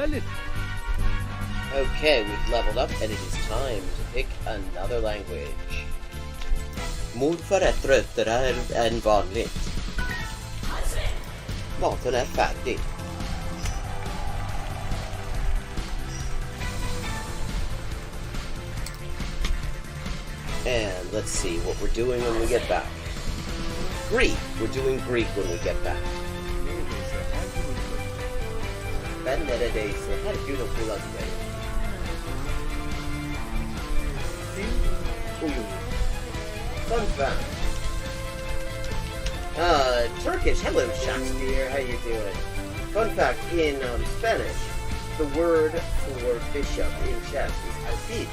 hospitalet. Okay, we've leveled up and it is time to pick another language. Morfar är tröttare än vanligt. Maten är färdig. And let's see what we're doing when we get back. Greek. We're doing Greek when we get back. Ben neredeyse her gün okula giderim. Fun fact. Turkish. Hello, Shakespeare. How you doing? Fun fact, in Spanish, the word for bishop in chess is alfil.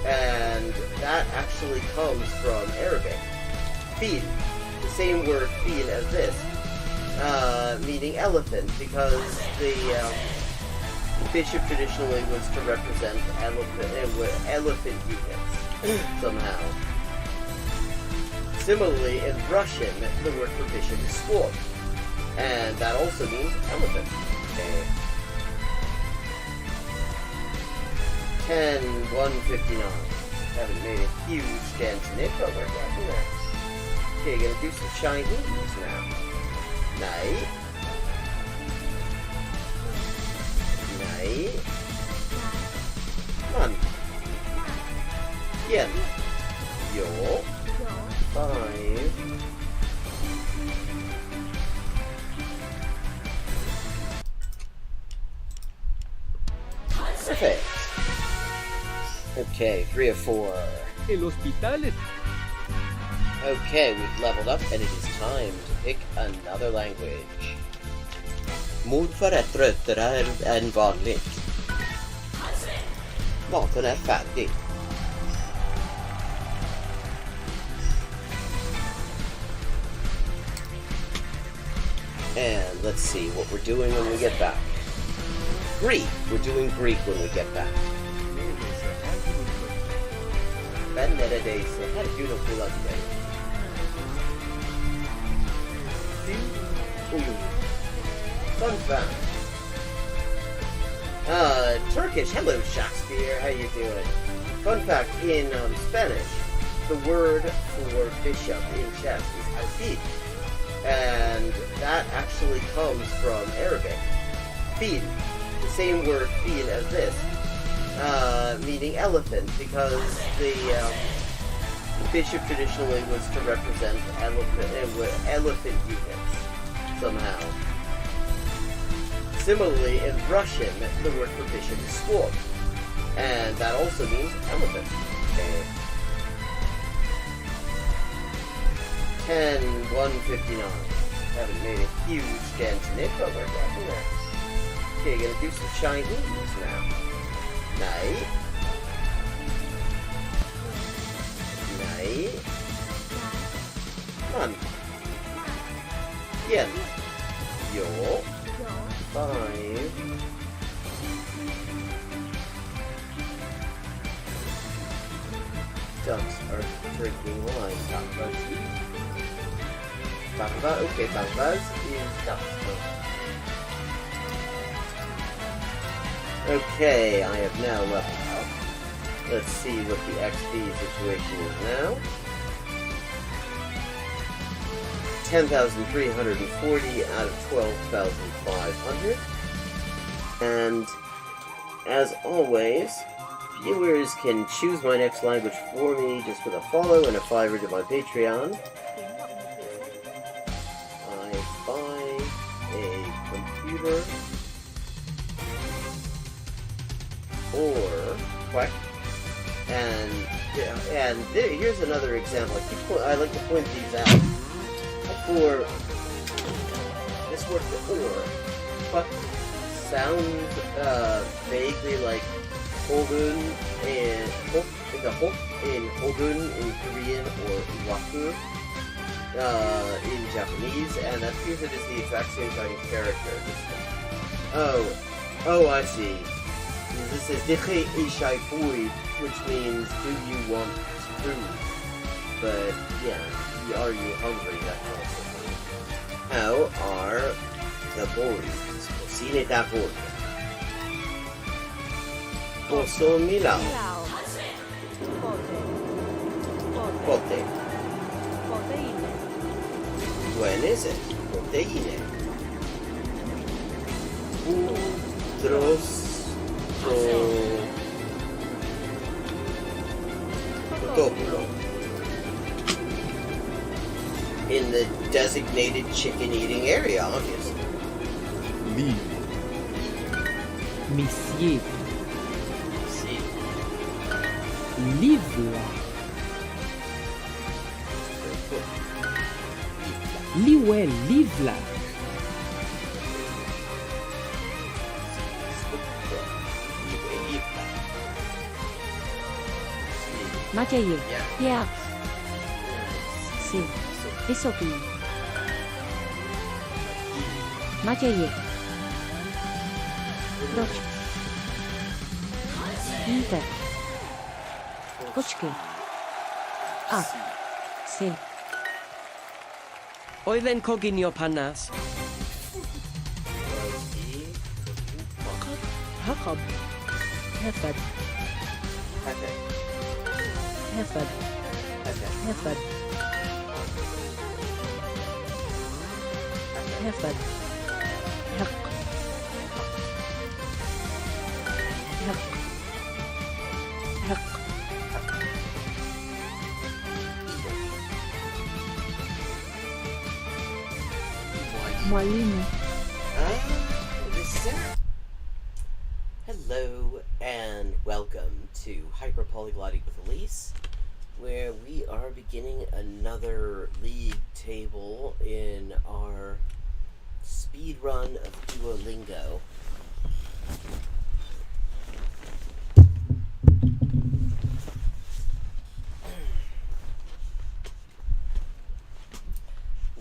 And that actually comes from Arabic. Fil. The same word fil as this. Meaning elephant, because the bishop traditionally was to represent elephant units somehow. Similarly, in Russian, the word for bishop is squad, and that also means elephant. Okay. 10:159. Haven't made a huge dent in it, but we're getting there. Okay, gonna do some Chinese now. Nej. Nej. Man. Igen. Jo. 5. Perfect. Okay, 3 of 4. El hospitalet. Okay, we've leveled up and it is time to pick another language. Morfar är tröttare än vanligt. Maten är färdig. And let's see what we're doing when we get back. Greek. We're doing Greek when we get back. Ben neredeyse her gün okula giderim. Fun fact. Turkish. Hello, Shakespeare. How you doing? Fun fact, in Spanish, the word for bishop in chess is alfil. And that actually comes from Arabic. Fil. The same word fil as this. Meaning elephant, because the bishop traditionally was to represent elephant units somehow. Similarly, in Russian, the word for bishop is squad, and that also means elephant. Okay. 10:159. Haven't made a huge dent in it, but we're getting there. Okay, gonna do some Chinese now. Nej. Nej. Man. Igen. Jo. 5. Ducks are drinking wine. Bambas. Okay, Bambas is ducks. Okay, I have now leveled up. Let's see what the XP situation is now. 10,340 out of 12,500. And as always, viewers can choose my next language for me just with a follow and a $5 to my Patreon. I buy a computer or quack, and here's another example. I like to point these out. For this word for or, quack sounds vaguely like Hogun and the hok in Hogun in Korean or waku in Japanese, and that appears it is the exact same kind of character. Oh, I see. This is Dikhe Ishai Fui, which means do you want food? But yeah, are you hungry? That kind of thing. How are the boys? Cine da boy. Poso Milao. Milao. Pote. Pote. Proteine. Buenese. Proteine. Utros. Totopolo. In the designated chicken eating area, obviously. Leave. Messier. See. Livre. Liwe, livre. Maciej. Ja. Si. Wysoki. Maciej. Proč? Níte. Počkej. A. Si. Oedden coginio panas. Jacob. Hefed. Hefed. Hefed. Hefed. Hek. Hek. Hek. Mwalimu. This is Sarah. Hello and welcome to Hyperpolyglottic with Elise, where we are beginning another league table in our speed run of Duolingo.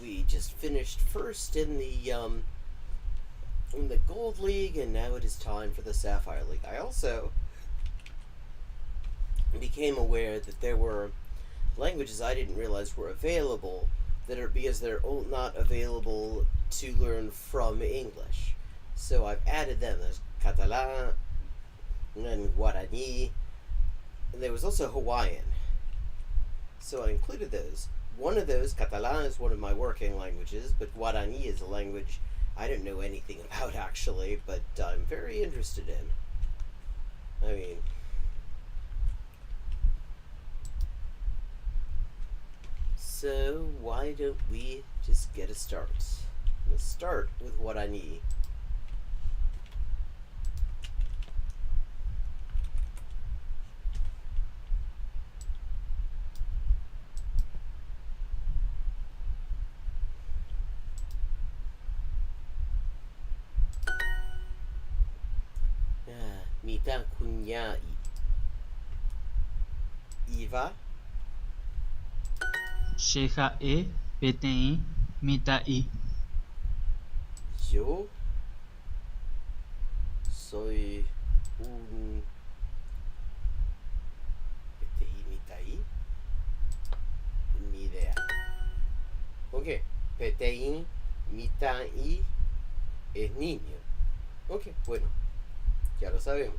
We just finished first in the Gold League, and now it is time for the Sapphire League. I also became aware that there were languages I didn't realize were available that are because they're not available to learn from English. So I've added them. There's Catalan and Guarani. And there was also Hawaiian. So I included those. One of those, Catalan, is one of my working languages, but Guarani is a language I don't know anything about, actually, but I'm very interested in. I mean, so why don't we just get a start? Let's start with Guarani. Mita kunyai. Iva. Sheja e PTI mitai. Yo soy un PTI mitai. Ni idea. Ok, PTI mitai es niño. Ok, bueno. Ya lo sabemos.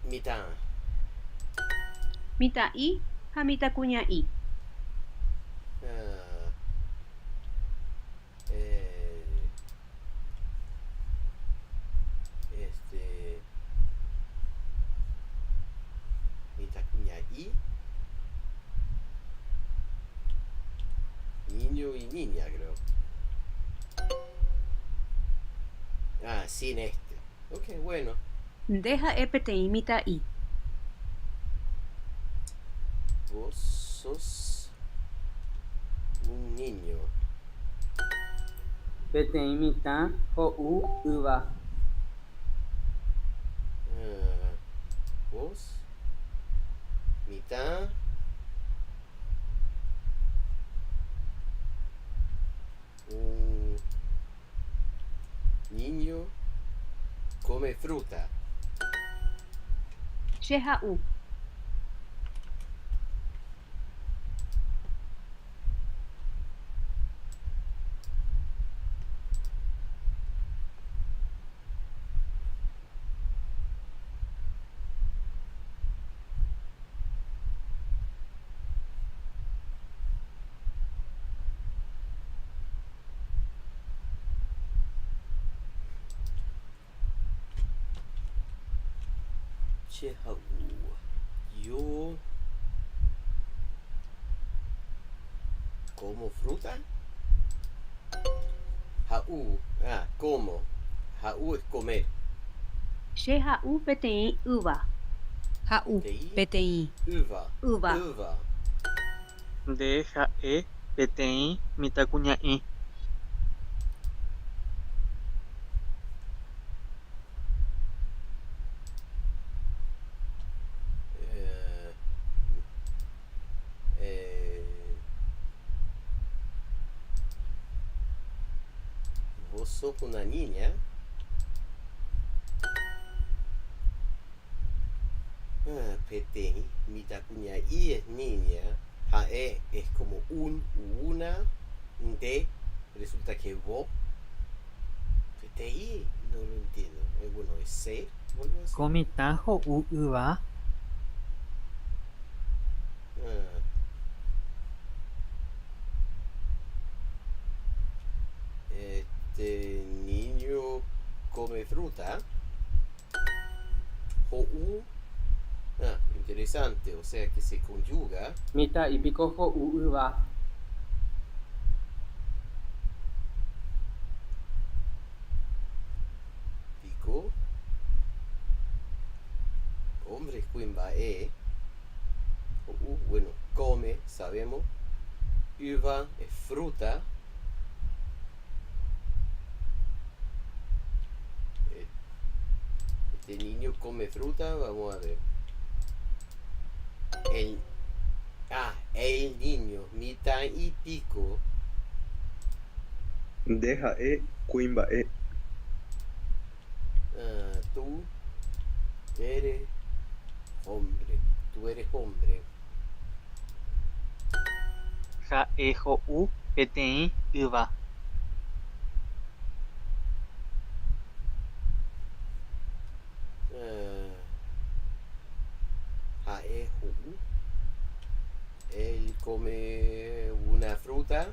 Mitad. Mitai ja mitakuña'i. Mitakuña'i. Niño y niña, creo. Ah, sin este. Ok, bueno. Deja EPTI mitai. Vos sos un niño. PTI mitad ho'u uva. Vos. Mitad. Un niño come fruta. Sheha'u. Shehau. Yo como fruta. Hau. Ah, como. Hau es comer. She ha'u peteĩ yva. Ha'u. Peteĩ. Peteĩ. Uva. Uva. Uva. Nde ha'e peteĩ mitãkuña'i. Eh, eh, vos sos una niña. Ah, peteĩ. Mitakuña'i es niña. Jae es como un u una. De resulta que vos. Peteĩ no lo entiendo. Bueno, es ser o algo así. Komitã ho'u yva. Ah. Este niño come fruta. Ho'u. Ah, interesante, o sea que se conjuga. Mita y pico ho'u yva. Pico. Hombre, cuimba Ho'u, bueno, come, sabemos. Uva es fruta. Este niño come fruta, vamos a ver. El niño, mitad y pico. Deja kuimba'e. Ah, tú eres hombre. Tú eres hombre. Ha'e ho'u peteĩ yva. Jaehu. Él come una fruta.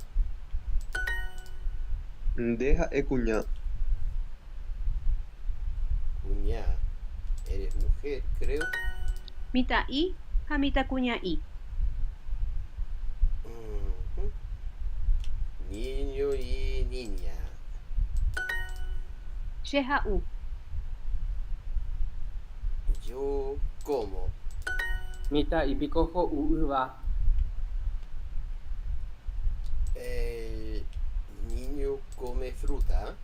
Deja kuña. Cuñá. Eres mujer, creo. Mita'i ha mitakuña'i. Ujú. Niño y niña. She ha'u. Yo como. Mita y pico ho'u yva. El niño come fruta.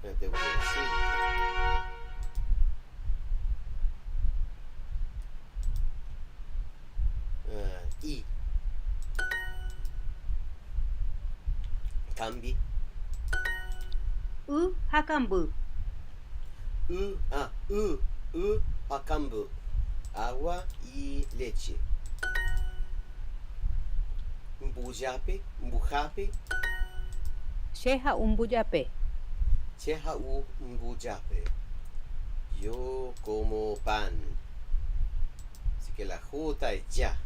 Ya te voy a decir. Y cambi. Hakambu. Hakambu. Agua y leche. Mbujape. She ha'u mbujape. Chehau mbujape. Yo como pan. Así que la J es ya.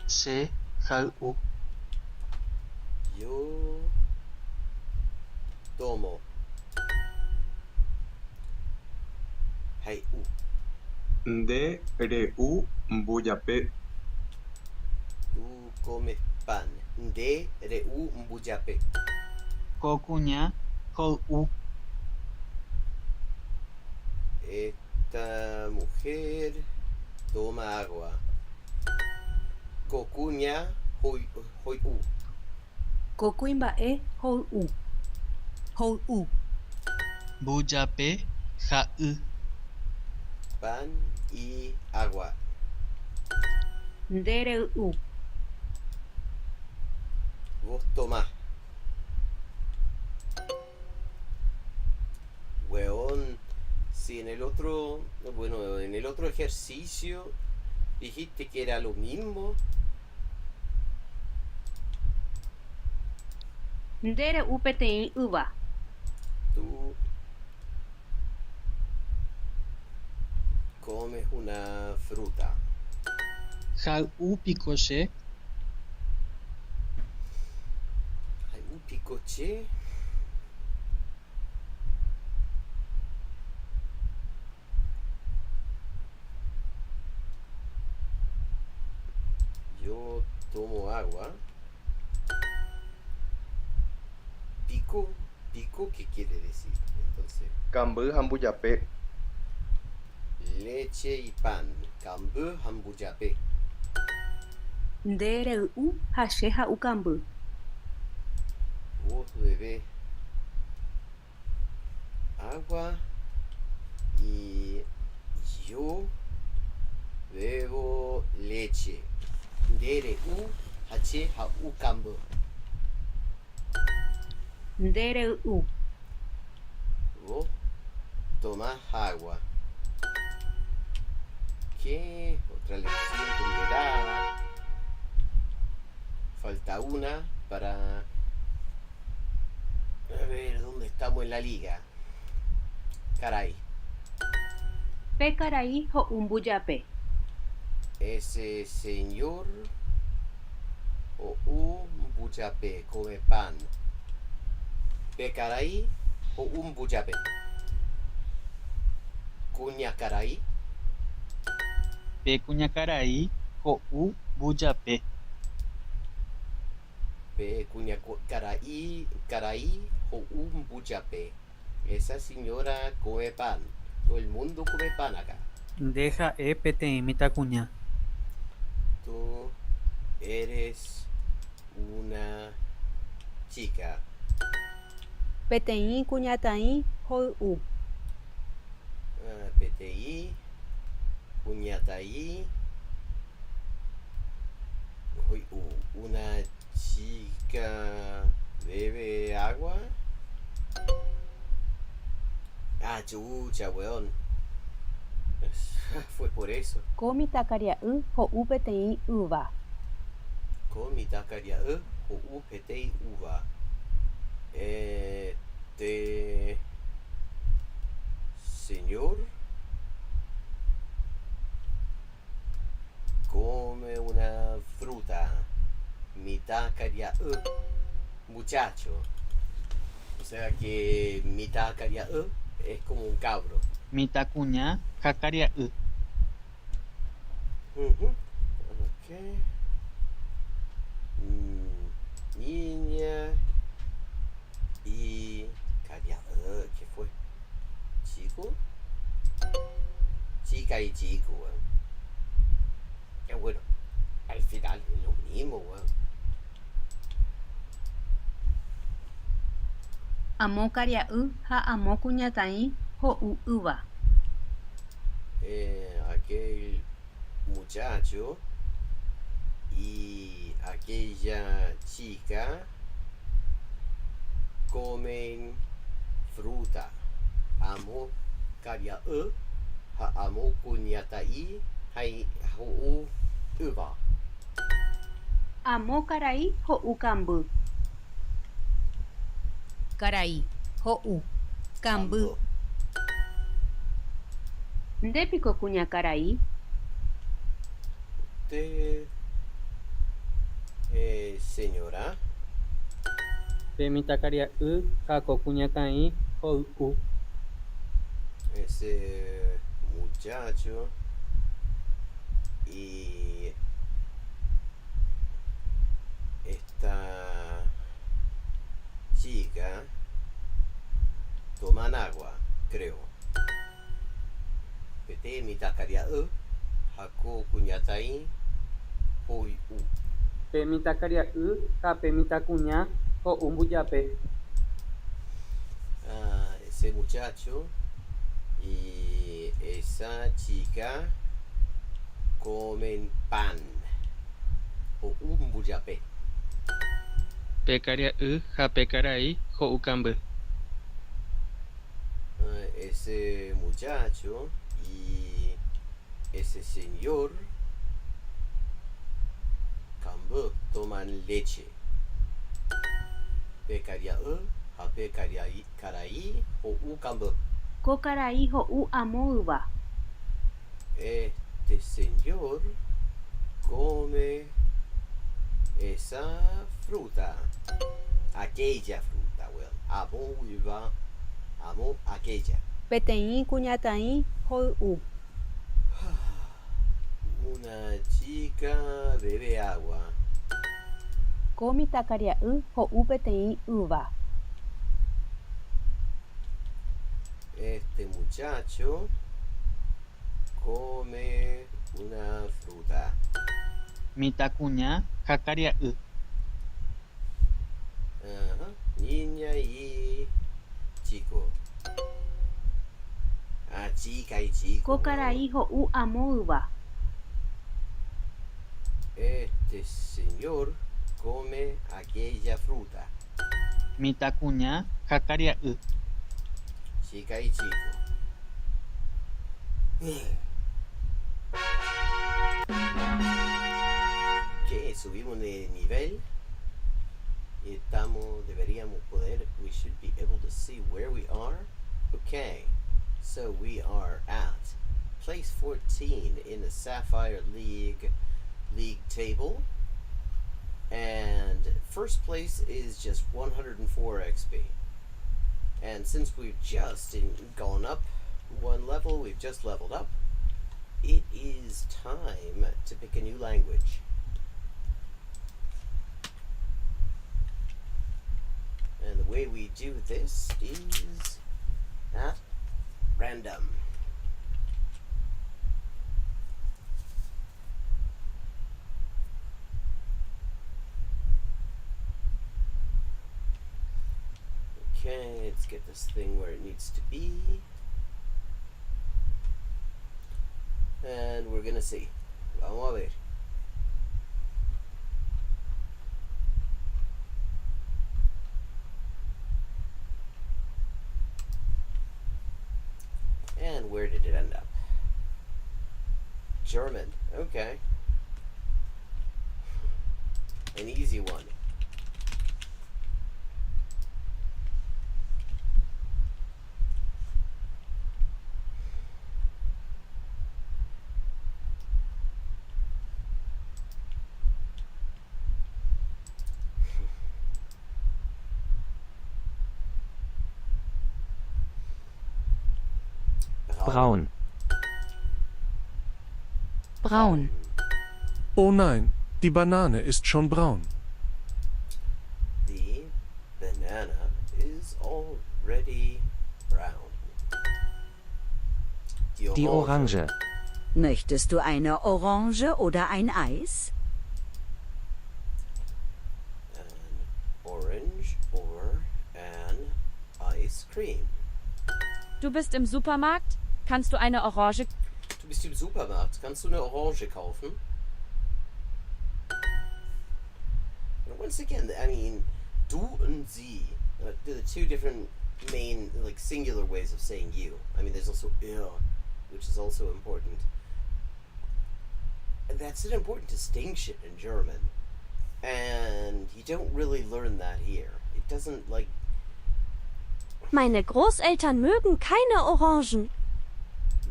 Se ha'u. Yo tomo. Haiu. De reu mbujape. Tú comes pan. De reu mbujape. Kokuña ho'u. Esta mujer toma agua. Kokuña hoiu. Kokuimba'e ho'u. Ho'u. Mbujape ha'y. Pan y agua. Nderey'u. Vos tomás. Weón, si en el otro, bueno, en el otro ejercicio dijiste que era lo mismo. Nderey'u peteĩ yva. Tú comes una fruta. Ha'u pikoche. Hay un picoche. agua. Pico, pico, ¿qué quiere decir? Entonces, Cambu hambuyape. leche y pan. Cambu hambuyape. Nde re'u ha che ha'u kamby. Vos bebés agua y yo bebo leche. Ndere u hache ha u kambu. Nde re'u Vos tomás agua. ¿Qué? Otra lección ponderada. Falta una para... A ver, ¿dónde estamos en la liga? Caray. pe karai ho'u mbujape. Ese señor o un buchape come pan. Pecaray o un buchape. Cuña caray. Pe kuñakarai ho'u bujape. Pe cuña caray. Caray o un buchape. Esa señora come pan. Todo el mundo come pan acá. Deja peteĩ mitãkuña. Tú eres una chica. Peteĩ kuñataĩ hoy'u. PTI, Puñataí. Una chica bebe agua. Ah, chucha, weón. Fue por eso. Ko mitãkaria'y ho'u peteĩ yva. Comitacaria o UPTI uva. Señor come una fruta. Mitacaria muchacho. O sea que mitacaria es como un cabro. Mitakuña hakaria'y. Ok. Niña y caria. ¿Qué fue? ¿Chico? Chica y chico, weón. Qué bueno. Al final es lo mismo, weón. Amo karia'y ha amo kuñataĩ ho'u yva. Aquel muchacho y aquella chica comen fruta. Amo caria ha amo kuñata'i hay ho'u yva. Amo karai ho'u kamby. Karai ho'u kamby. Ndépiko kuñakarai. Usted, señora, Pe mitãkaria'y ha ko kuñakaĩ hoy'u. ese muchacho y esta chica toman agua, creo. Pete mitakaria hako kunyatai hoi u. Pe mitãkaria'y ha pe mitãkuña ho'u mbujape. Ese muchacho y esa chica comen pan o un buyape. Pe karia'y ha pe karai ho'u kamby. Ese muchacho y ese señor cambo toman leche. Pecaria ha pecaria carai o u cambo. Ko karai ho'u amo yva. Este señor come esa fruta. Aquella fruta, weón. Amo uva. Amo aquella. Peteĩ kuñataĩ hoy'u. Una chica bebe agua. Ko mitakaria ho'u peteĩ yva. Este muchacho come una fruta. Mitãkuña ha karia'y. Ajá. Niña y chico. Ah, chica y chico. Ko karai ho'u amo yva. Este señor come aquella fruta. Mitãkuña ha karia'y. Chica y chico. Ok, subimos de nivel. Y deberíamos poder, we should be able to see where we are. Okay, so we are at place 14 in the Sapphire League table. And first place is just 104 XP. And since we've just gone up one level, we've just leveled up, it is time to pick a new language. And the way we do this is at random. Okay, let's get this thing where it needs to be. And we're gonna see. Vamos a ver. And where did it end up? German. Okay. An easy one. Braun. Braun. Oh nein, die Banane ist schon braun. The banana is already brown. Die Orange. Möchtest du eine Orange oder ein Eis? An orange or an ice cream. Du bist im Supermarkt? Kannst du eine Orange? Du bist im Supermarkt. Kannst du eine Orange kaufen? And once again, I mean, du and sie, they're the two different main, like, singular ways of saying you. I mean, there's also ihr, which is also important. And that's an important distinction in German. And you don't really learn that here. It doesn't, like... Meine Großeltern mögen keine Orangen.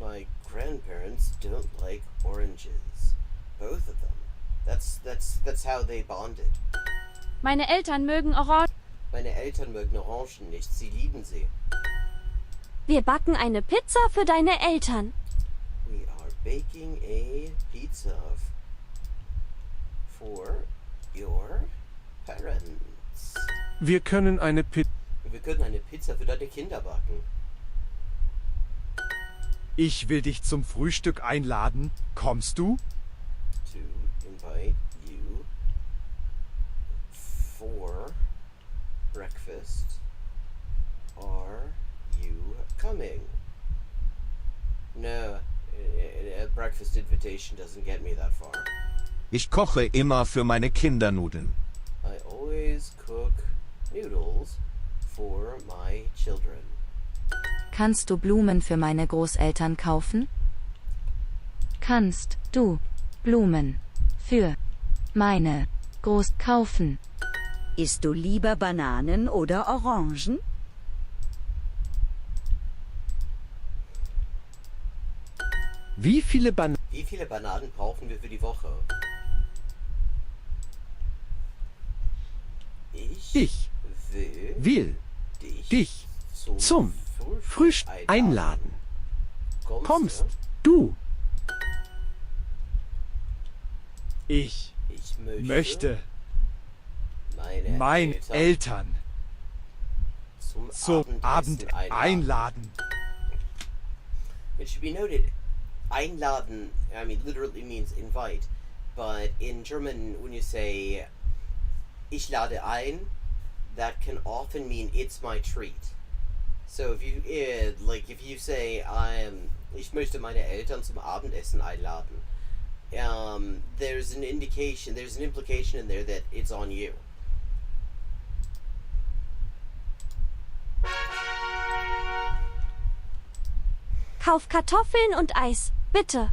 My grandparents don't like oranges. Both of them. That's how they bonded. Meine Eltern mögen Orangen. Meine Eltern mögen Orangen nicht. Sie lieben sie. Wir backen eine Pizza für deine Eltern. We are baking a pizza for your parents. Wir können eine Wir können eine Pizza für deine Kinder backen. Ich will dich zum Frühstück einladen. Kommst du? To invite you for breakfast. Are you coming? No, a breakfast invitation doesn't get me that far. Ich koche immer für meine Kindernudeln. I always cook noodles for my children. Kannst du Blumen für meine Großeltern kaufen? Kannst du Blumen für meine Groß kaufen? Isst du lieber Bananen oder Orangen? Wie viele Bananen brauchen wir für die Woche? Ich will dich zum Frühstück einladen. Kommst du? Ich möchte Meine Eltern zum Abend einladen. It should be noted, einladen, I mean, literally means invite, but in German, when you say ich lade ein, that can often mean it's my treat. So if you if you say ich möchte meine Eltern zum Abendessen einladen, there's an implication in there that it's on you. Kauf Kartoffeln und Eis, bitte.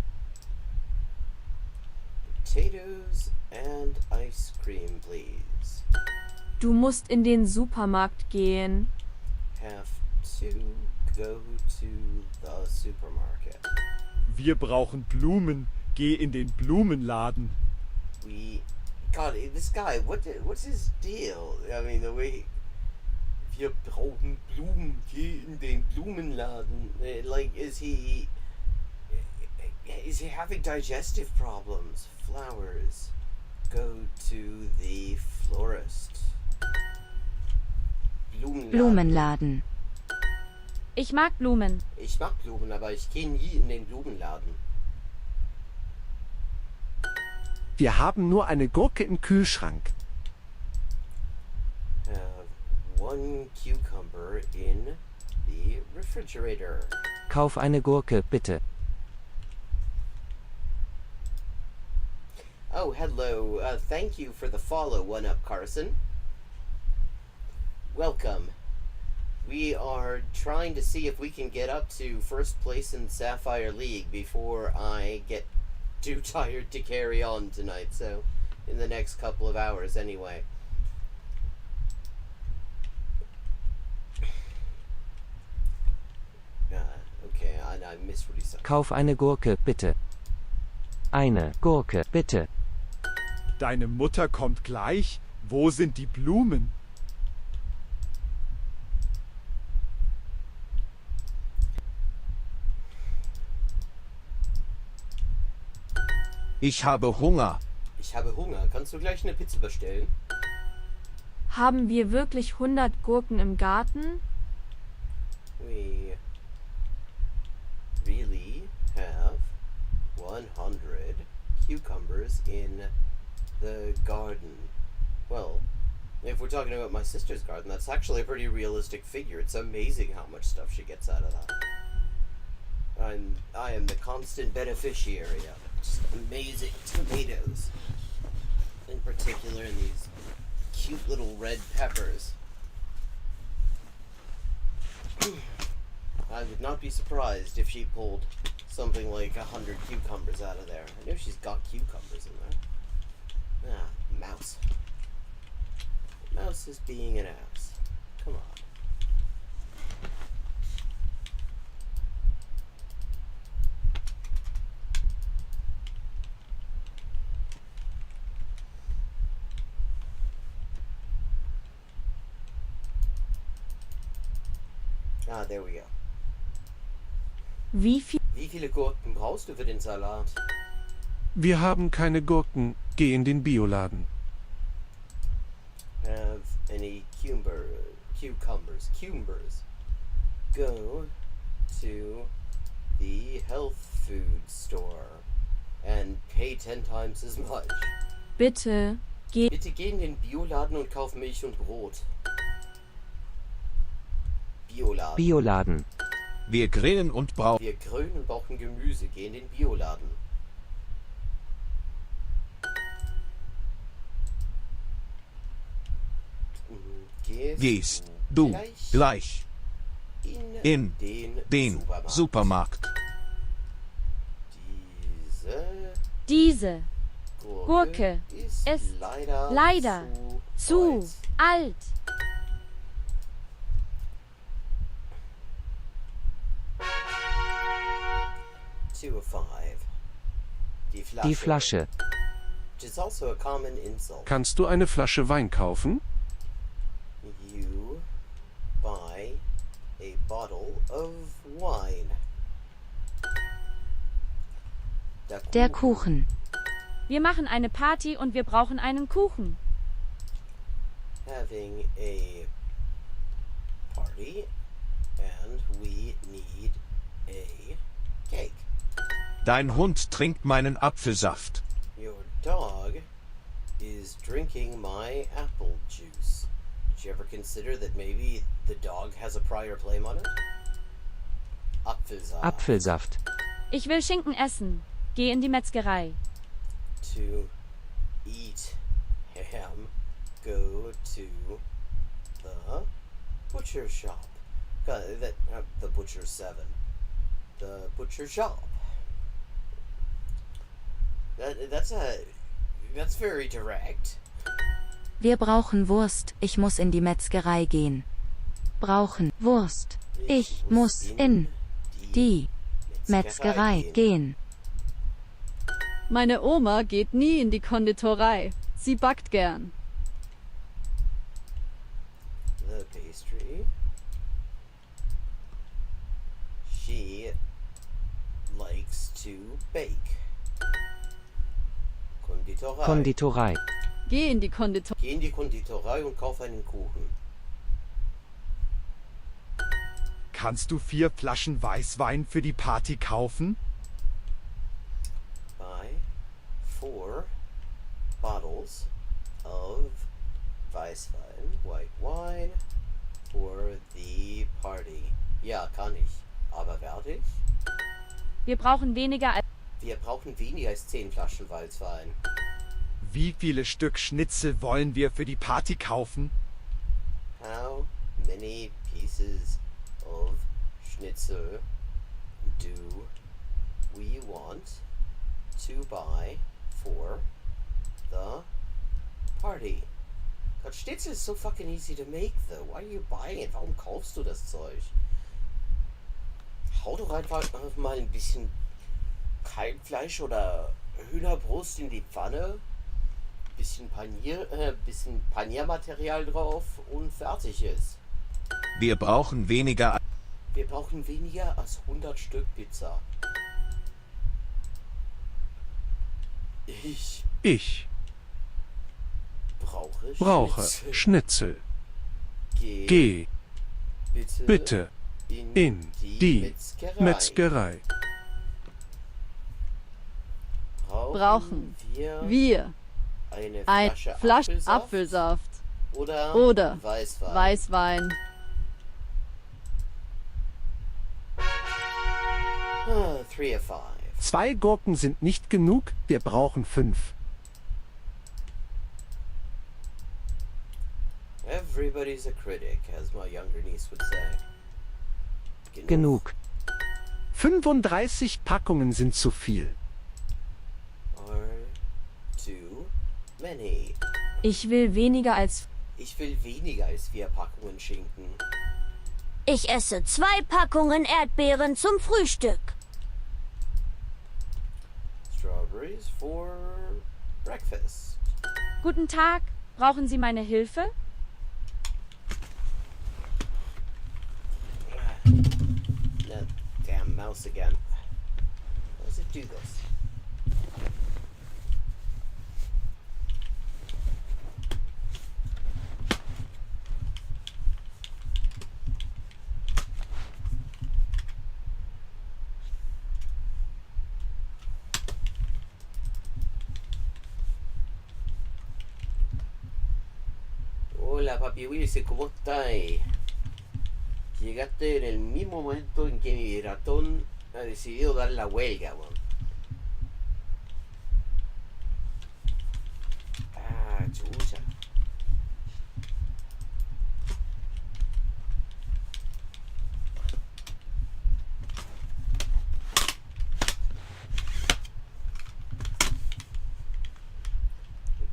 Potatoes and ice cream, please. Du musst in den Supermarkt gehen. Have to go to the supermarket. Wir brauchen Blumen. Geh in den Blumenladen. God, this guy, what's his deal? I mean, the way... Wir brauchen Blumen, geh in den Blumenladen. Like, is he having digestive problems? Flowers. Go to the florist. Blumenladen. Ich mag Blumen. Ich mag Blumen, aber ich gehe nie in den Blumenladen. Wir haben nur eine Gurke im Kühlschrank. One cucumber in the refrigerator. Kauf eine Gurke, bitte. Oh, hello. Thank you for the follow, One Up Carson. Welcome. We are trying to see if we can get up to first place in Sapphire League before I get too tired to carry on tonight, so in the next couple of hours anyway. Okay, I missed what he said. Kauf eine Gurke, bitte. Eine Gurke, bitte. Deine Mutter kommt gleich. Wo sind die Blumen? Ich habe Hunger. Ich habe Hunger. Kannst du gleich eine Pizza bestellen? Haben wir wirklich 100 Gurken im Garten? We really have 100 cucumbers in the garden. Well, if we're talking about my sister's garden, that's actually a pretty realistic figure. It's amazing how much stuff she gets out of that. I am the constant beneficiary of it. Just amazing tomatoes. In particular, in these cute little red peppers. I would not be surprised if she pulled something like 100 cucumbers out of there. I know she's got cucumbers in there. Ah, mouse. Mouse is being an ass. Come on. Ah, there we go. Wie viele Gurken brauchst du für den Salat? Wir haben keine Gurken. Geh in den Bioladen. Have any cucumbers. Go to the health food store and pay 10 times as much. Bitte geh in den Bioladen und kauf Milch und Brot. Bioladen. Wir grillen und brauchen Gemüse. Geh in den Bioladen. Gehst du gleich in den Supermarkt. Diese Gurke ist leider zu alt. Die Flasche. Kannst du eine Flasche Wein kaufen? You buy a bottle of wine. Der Kuchen. Wir machen eine Party und wir brauchen einen Kuchen. having a party and we need a cake. Dein Hund trinkt meinen Apfelsaft. Your dog is drinking my apple juice. Did you ever consider that maybe the dog has a prior claim on it? Apfelsaft. Apfelsaft. Ich will Schinken essen. Geh in die Metzgerei. To eat ham, go to the butcher shop. The butcher 7. The butcher shop. That's very direct. Wir brauchen Wurst. Ich muss in die Metzgerei gehen. Brauchen Wurst. Ich muss in die Metzgerei gehen. Meine Oma geht nie in die Konditorei. Sie backt gern. The pastry. She likes to bake. Konditorei. Konditorei. Geh in die Konditorei. Geh in die Konditorei und kauf einen Kuchen. Kannst du 4 Flaschen Weißwein für die Party kaufen? Buy 4 bottles of Weißwein, white wine, for the party. Ja, kann ich. Aber werde ich? Wir brauchen weniger als... Wir brauchen weniger als 10 Flaschen Weißwein. Wie viele Stück Schnitzel wollen wir für die Party kaufen? How many pieces of Schnitzel do we want to buy for the party? God, Schnitzel is so fucking easy to make though. Why are you buying it? Warum kaufst du das Zeug? Hau doch einfach mal ein bisschen Kalbfleisch oder Hühnerbrust in die Pfanne. Bisschen Paniermaterial drauf und fertig ist. Wir brauchen weniger. Wir brauchen weniger als 100 Stück Pizza. Ich brauche Schnitzel. Geh bitte in die Metzgerei. Brauchen wir eine Flasche Apfelsaft oder Weißwein. 3 of 5. 2 Gurken sind nicht genug, wir brauchen 5. Everybody's a critic, as my younger niece would say. Genug. 35 Packungen sind zu viel. Are too many. Ich will weniger als 4 Packungen Schinken. Ich esse 2 Packungen Erdbeeren zum Frühstück. Strawberries for breakfast. Guten Tag, brauchen Sie meine Hilfe? That damn mouse again. How does it do this? Hola papi Wilson, ¿cómo estás? Llegaste en el mismo momento en que mi ratón ha decidido dar la huelga, weón. Ah, chucha.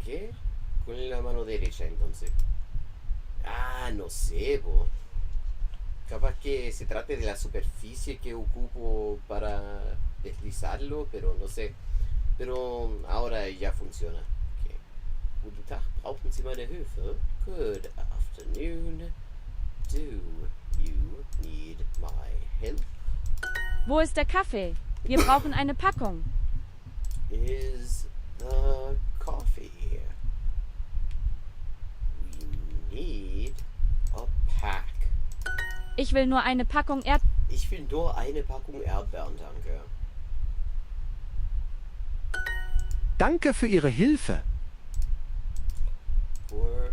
¿Qué? Con la mano derecha entonces. Ah, no sé, po. Capaz que se trate de la superficie que ocupo para deslizarlo, pero no sé. Pero ahora ya funciona. Okay. Guten Tag, brauchen Sie meine Hilfe? Good afternoon. Do you need my help? Wo ist der Kaffee? Wir brauchen eine Packung. Is the coffee here? We need a pack. Ich will nur eine Packung Ich will nur eine Packung Erdbeeren, danke. Danke für Ihre Hilfe. Or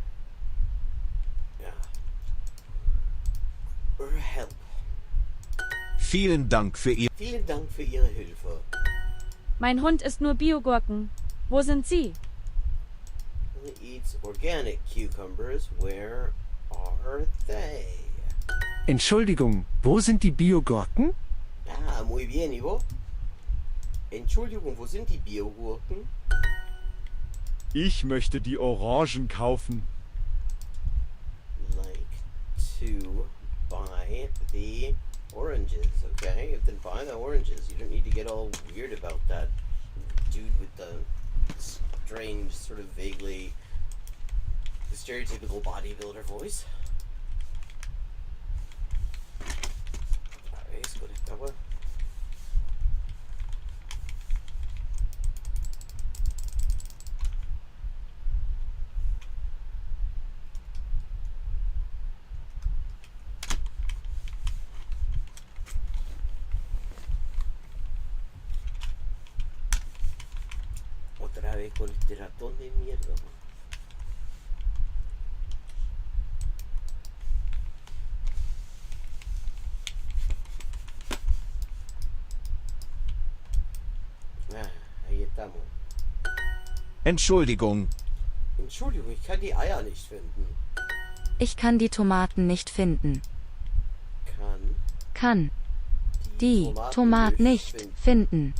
help. Vielen Dank für Ihr... Vielen Dank für Ihre Hilfe. Mein Hund isst nur Biogurken. Wo sind Sie? He eats organic cucumbers. Where are they? Entschuldigung, wo sind die Biogurken? Ah, muy bien, Ivo. Entschuldigung, wo sind die Biogurken? Ich möchte die Orangen kaufen. Like to buy the oranges, okay? Then buy the oranges. You don't need to get all weird about that dude with the strange, sort of vaguely stereotypical bodybuilder voice. Desconectaba. Otra vez con este ratón de mierda, man. Ah, ahí estamos. Entschuldigung. Entschuldigung, ich kann die Eier nicht finden. Ich kann die Tomaten nicht finden. Kann die Tomaten nicht finden.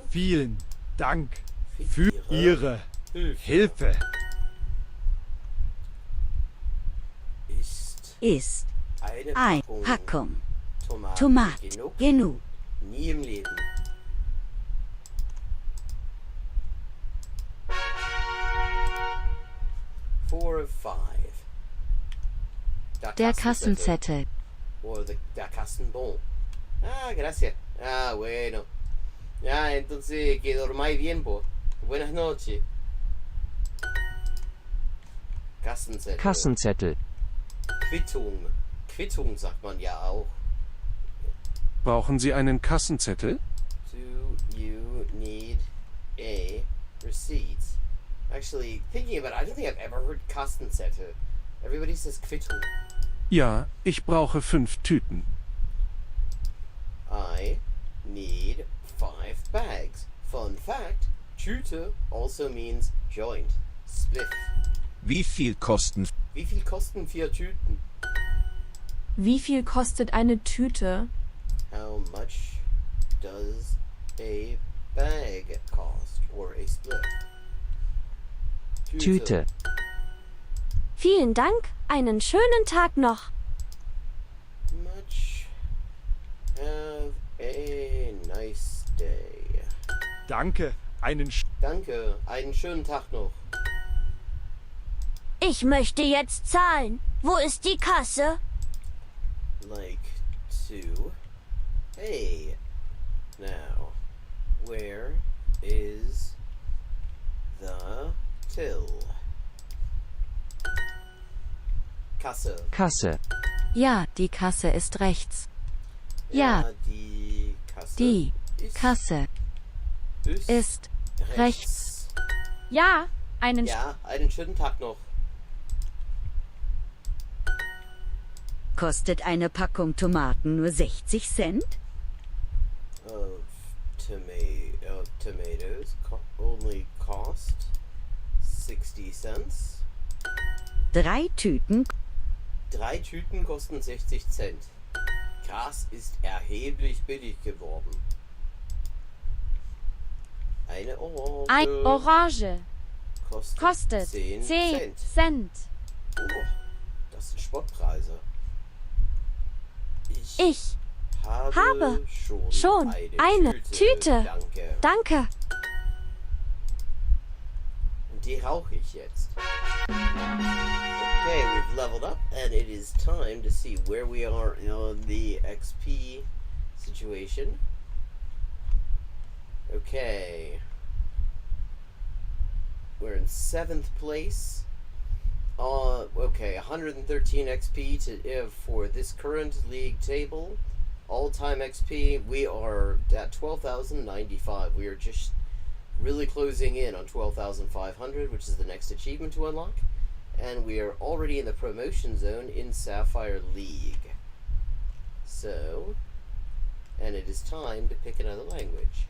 Vielen Dank für Ihre Hilfe. Ist eine Packung Tomaten genug? Nie im Leben. Four of five. Der Kassenzettel. Or der Kassenbon. Ah, gracias. Ah, bueno. Ah, entonces que dormáis bien, po. Buenas noches. Kassenzettel. Kassenzettel. Quittung. Quittung sagt man ja auch. Brauchen Sie einen Kassenzettel? Do you need a receipt? Actually, thinking about it, I don't think I've ever heard Kassenzettel. Everybody says Quittung. Ja, ich brauche 5 Tüten. I need 5 bags. Fun fact, Tüte also means joint, spliff. Wie viel kosten... Wie viel kosten 4 Tüten? Wie viel kostet eine Tüte? How much does a bag cost? Or a split? Tüte. Vielen Dank, einen schönen Tag noch. Much. Have a nice day. Danke, Danke, einen schönen Tag noch. Ich möchte jetzt zahlen. Wo ist die Kasse? Like to pay. Now, where is the till? Kasse. Kasse. Ja, die Kasse ist rechts. Ja, die Kasse, die Kasse ist rechts. Ja, einen schönen Tag noch. Kostet eine Packung Tomaten nur 60 Cent? Tomatoes only cost 60 cents. 3 Tüten. 3 Tüten kosten 60 Cent. Gras ist erheblich billig geworden. Eine Orange. Eine Orange kostet 10 Cent. Cent. Oh, das sind Spottpreise. Ich habe schon eine Tüte. Danke. Und die rauche ich jetzt. Okay, we've leveled up, and it is time to see where we are in the XP situation. Okay. we're in 7th place. Okay, 113 XP for this current league table. All-time XP, we are at 12,095. We are just really closing in on 12,500, which is the next achievement to unlock. And we are already in the promotion zone in Sapphire League. So, and it is time to pick another language.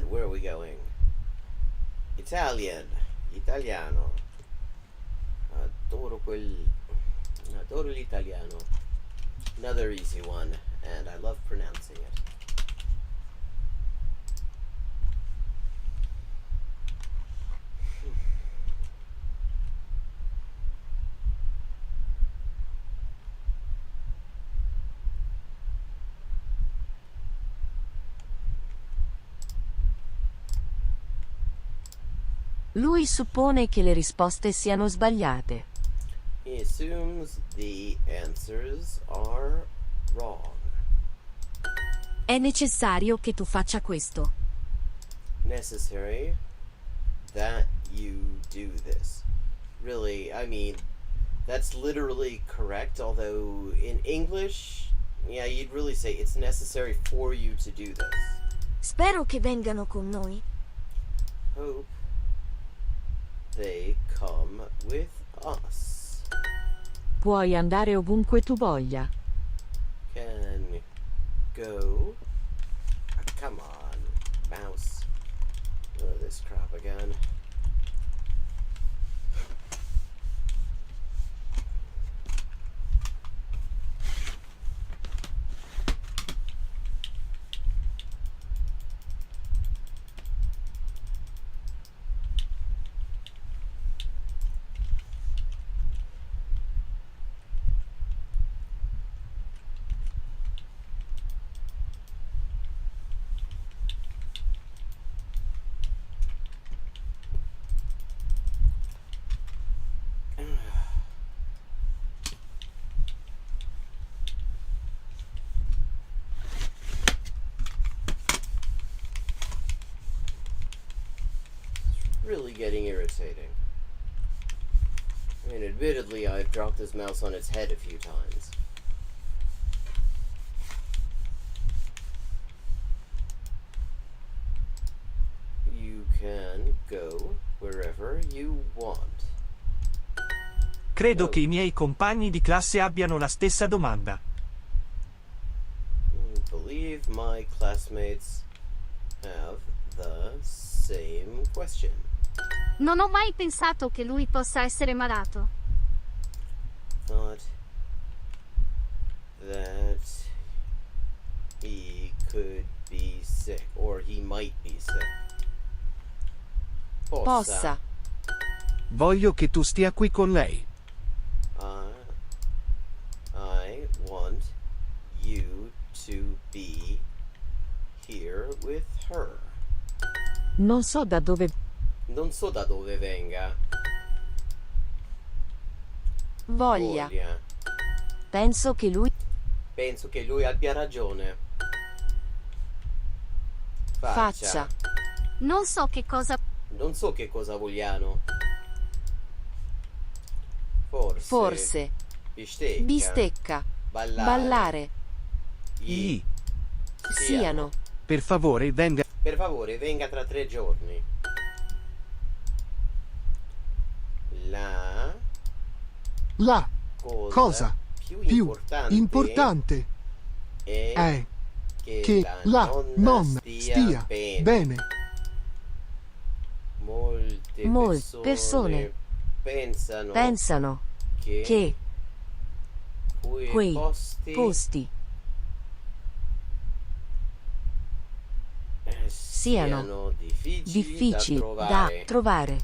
Where are we going? Italiano. Adoro l'italiano. Another easy one, and I love pronouncing it. Lui suppone che le risposte siano sbagliate. He assumes the answers are wrong. È necessario che tu faccia questo. Necessary that you do this. Really, I mean, that's literally correct, although in English, yeah, you'd really say it's necessary for you to do this. Spero che vengano con noi. Hope they come with us. Puoi andare ovunque tu voglia. Can go. Come on, mouse. Oh, this crap again. Really getting irritating. I mean, admittedly, I've dropped this mouse on its head a few times. You can go wherever you want. Credo che i miei compagni di classe abbiano la stessa domanda. Believe my classmates have the same question. Non ho mai pensato che lui possa essere malato. Thought that he could be sick, or he might be sick. Possa. Voglio che tu stia qui con lei. I want you to be here with her. Non so da dove venga. voglia. Penso che lui abbia ragione. faccia. Non so che cosa vogliano. Forse. Bistecca. Ballare. Siano. Per favore, venga. Per favore, venga tra 3 giorni. La cosa più importante è che la nonna stia bene. Molte persone pensano che quei posti siano difficili da trovare.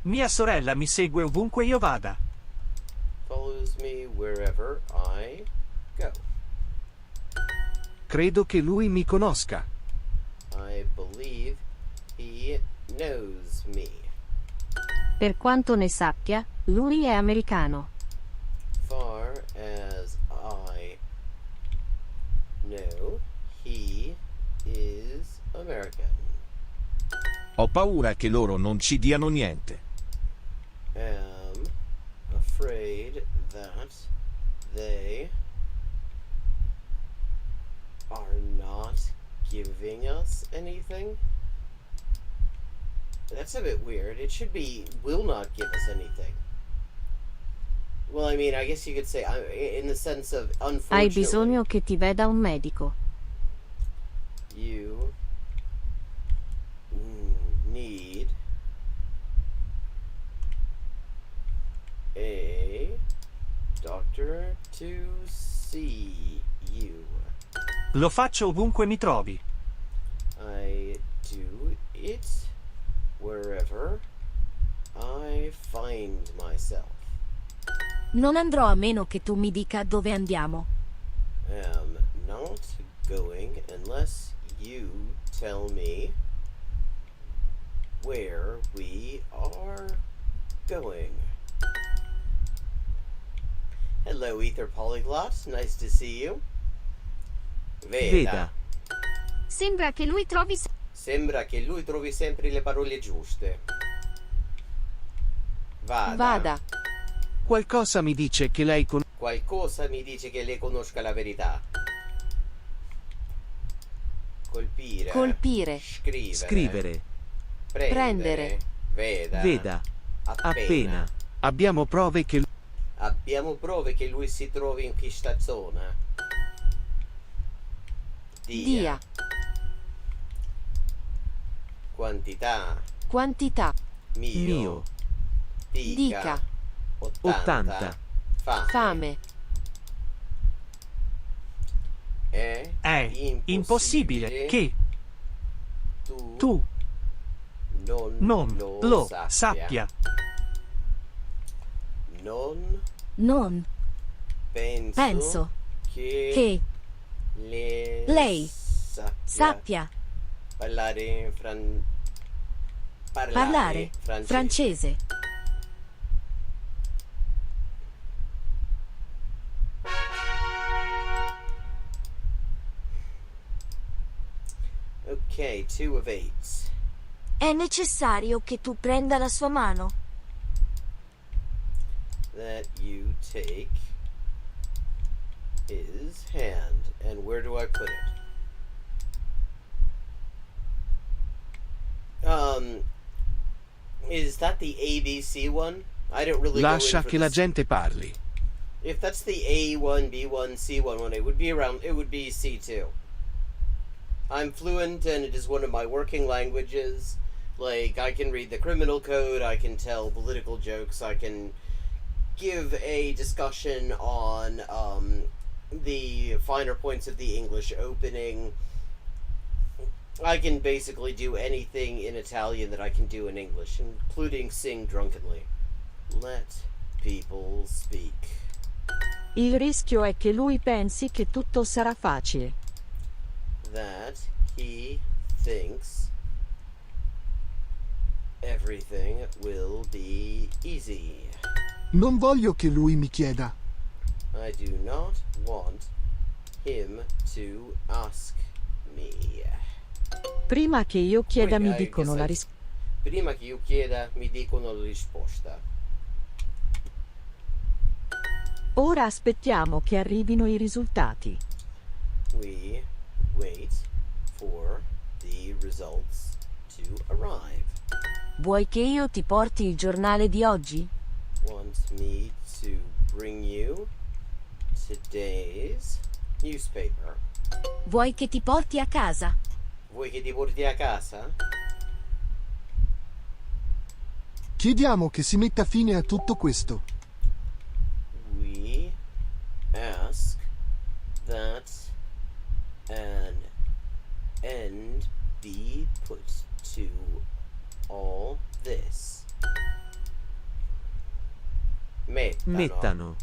Mia sorella mi segue ovunque io vada. Follows me wherever I go. Credo che lui mi conosca. I believe he knows me. Per quanto ne sappia, lui è americano. Far as I know, he is American. Ho paura che loro non ci diano niente. Am afraid that they are not giving us anything. That's a bit weird. It should be will not give us anything. Well, I mean, I guess you could say in the sense of unfortunately. Hai bisogno che ti veda un medico. You need a doctor to see you. Lo faccio ovunque mi trovi. I do it wherever I find myself. Non andrò a meno che tu mi dica dove andiamo. Am not going unless you tell me where we are going. Hello, Ether Polyglot. Nice to see you. Veda. Sembra che lui trovi sempre le parole giuste. Vada. Qualcosa mi dice che lei Qualcosa mi dice che lei conosca la verità. Colpire. Scrivere. Prendere. Veda. Appena. Abbiamo prove che lui si trovi in questa zona. Dia. Quantità. Mio. Dica. 80. Fame. È impossibile che tu non lo sappia. Non penso che lei sappia parlare francese. Ok, 2 of 8. È necessario che tu prenda la sua mano. That you take his hand. And where do I put it? Is that the ABC one? I don't really lascia go in for che la this. gente parli. If that's the A1, B1, C1 one, it would be C2. I'm fluent and it is one of my working languages. Like, I can read the criminal code, I can tell political jokes, I can give a discussion on the finer points of the English opening. I can basically do anything in Italian that I can do in English, including sing drunkenly. Let people speak. Il rischio è che lui pensi che tutto sarà facile. That he thinks everything will be easy. Non voglio che lui mi chieda. I do not want him to ask me. Prima che io chieda mi dicono la Prima che io chieda mi dicono la risposta. Ora aspettiamo che arrivino i risultati. We wait for the results to arrive. Vuoi che io ti porti il giornale di oggi? Want me to bring you today's newspaper? Vuoi che ti porti a casa? Vuoi che ti porti a casa? Chiediamo che si metta fine a tutto questo. We ask that an end be put to all this. Mettano.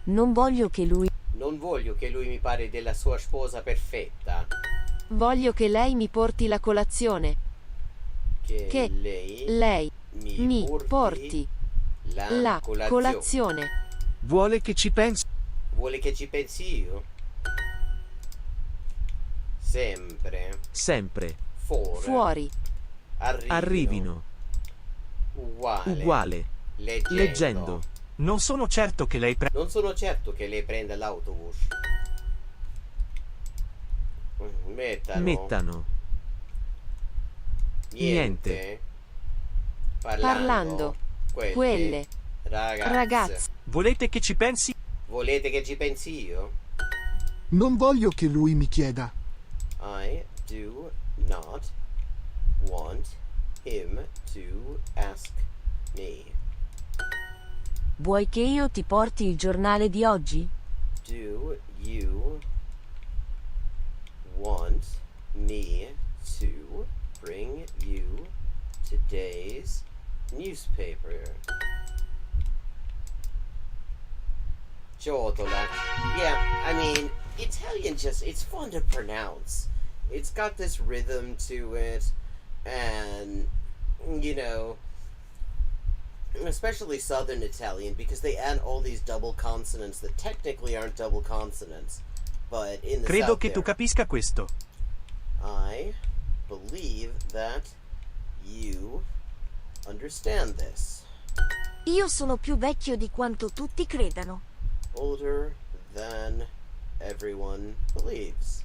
Non voglio che lui... Non voglio che lui mi parli della sua sposa perfetta. Voglio che lei mi porti la colazione. Che lei mi porti la colazione. Vuole che ci pensi? Vuole che ci pensi io? Sempre. Sempre. Fuori. Arrivino. Uguale. Leggendo. Non sono certo che lei Non sono certo che lei prenda l'autobus. Mettano. Niente. Parlando. Quelle. Ragazze. Volete che ci pensi? Volete che ci pensi io? Non voglio che lui mi chieda. I do not want him to ask me. Vuoi che io ti porti il giornale di oggi? Do you want me to bring you today's newspaper? Ciotola. Yeah, I mean, Italian it's fun to pronounce. It's got this rhythm to it, and, you know, especially Southern Italian, because they add all these double consonants that technically aren't double consonants, but in the Credo South che tu capisca questo. I believe that you understand this. Io sono più vecchio di quanto tutti credano. Older than everyone believes.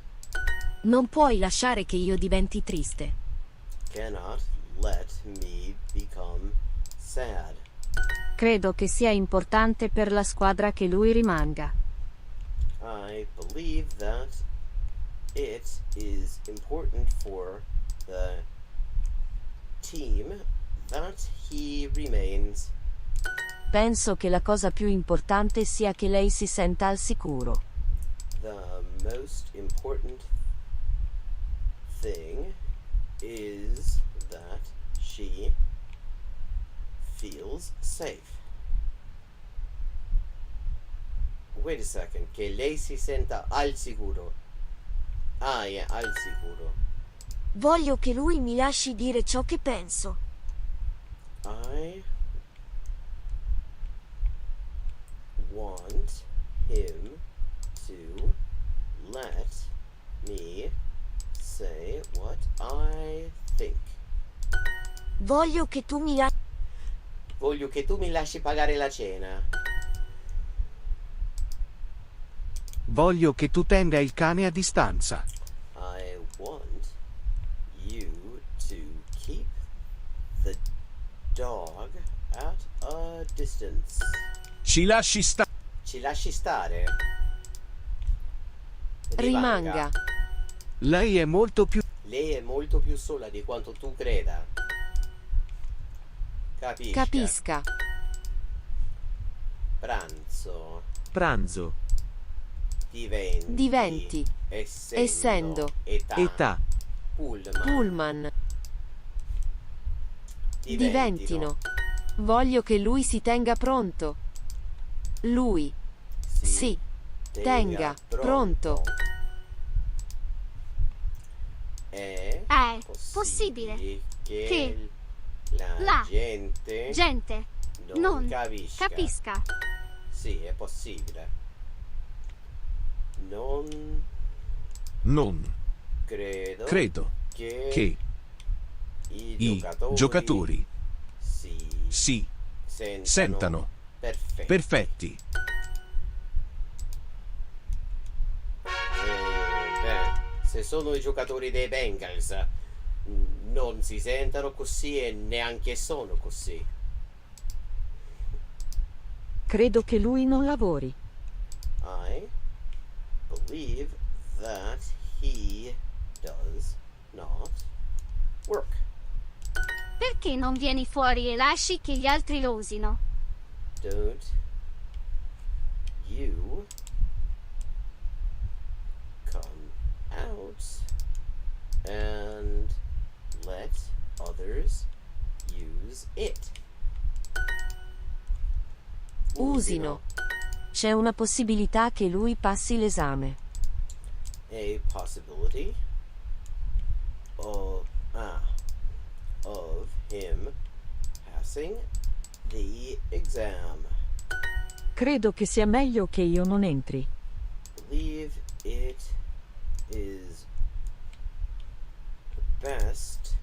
Non puoi lasciare che io diventi triste. Cannot let me become sad. Credo che sia importante per la squadra che lui rimanga. I believe that it is important for the team that he remains. Penso che la cosa più importante sia che lei si senta al sicuro. The most important thing is that she feels safe. Wait a second, che lei si senta al sicuro. Ah, yeah, al sicuro. Voglio che lui mi lasci dire ciò che penso. I want him to let me say what I think. Voglio che tu mi lasci pagare la cena. Voglio che tu tenga il cane a distanza. I want you to keep the dog at a distance. Ci lasci Ci lasci stare. rimanga. Lei è molto più sola di quanto tu creda. Capisca. Pranzo. Diventi. Essendo. Età. Pullman. Diventino. Voglio che lui si tenga pronto. Lui. Si. Tenga pronto. È possibile che la gente non capisca. Sì, è possibile. Non credo che i giocatori si sentano perfetti. Se sono i giocatori dei Bengals, non si sentono così e neanche sono così. Credo che lui non lavori. I believe that he does not work. Perché non vieni fuori e lasci che gli altri lo usino? Don't you come out and let others use it? Usino. C'è una possibilità che lui passi l'esame. A possibility of him passing the exam. Credo che sia meglio che io non entri. Believe it is best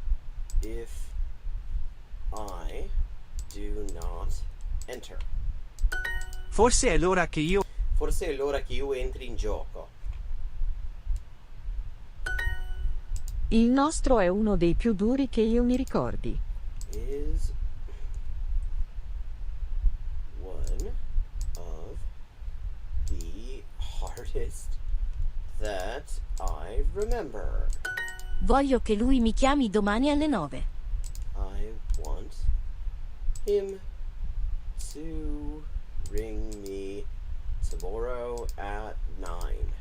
if I do not enter. Forse è l'ora che io entri in gioco. Il nostro è uno dei più duri che io mi ricordi. Is one of the hardest that I remember. Voglio che lui mi chiami domani alle 9. I want him to ring me tomorrow at 9.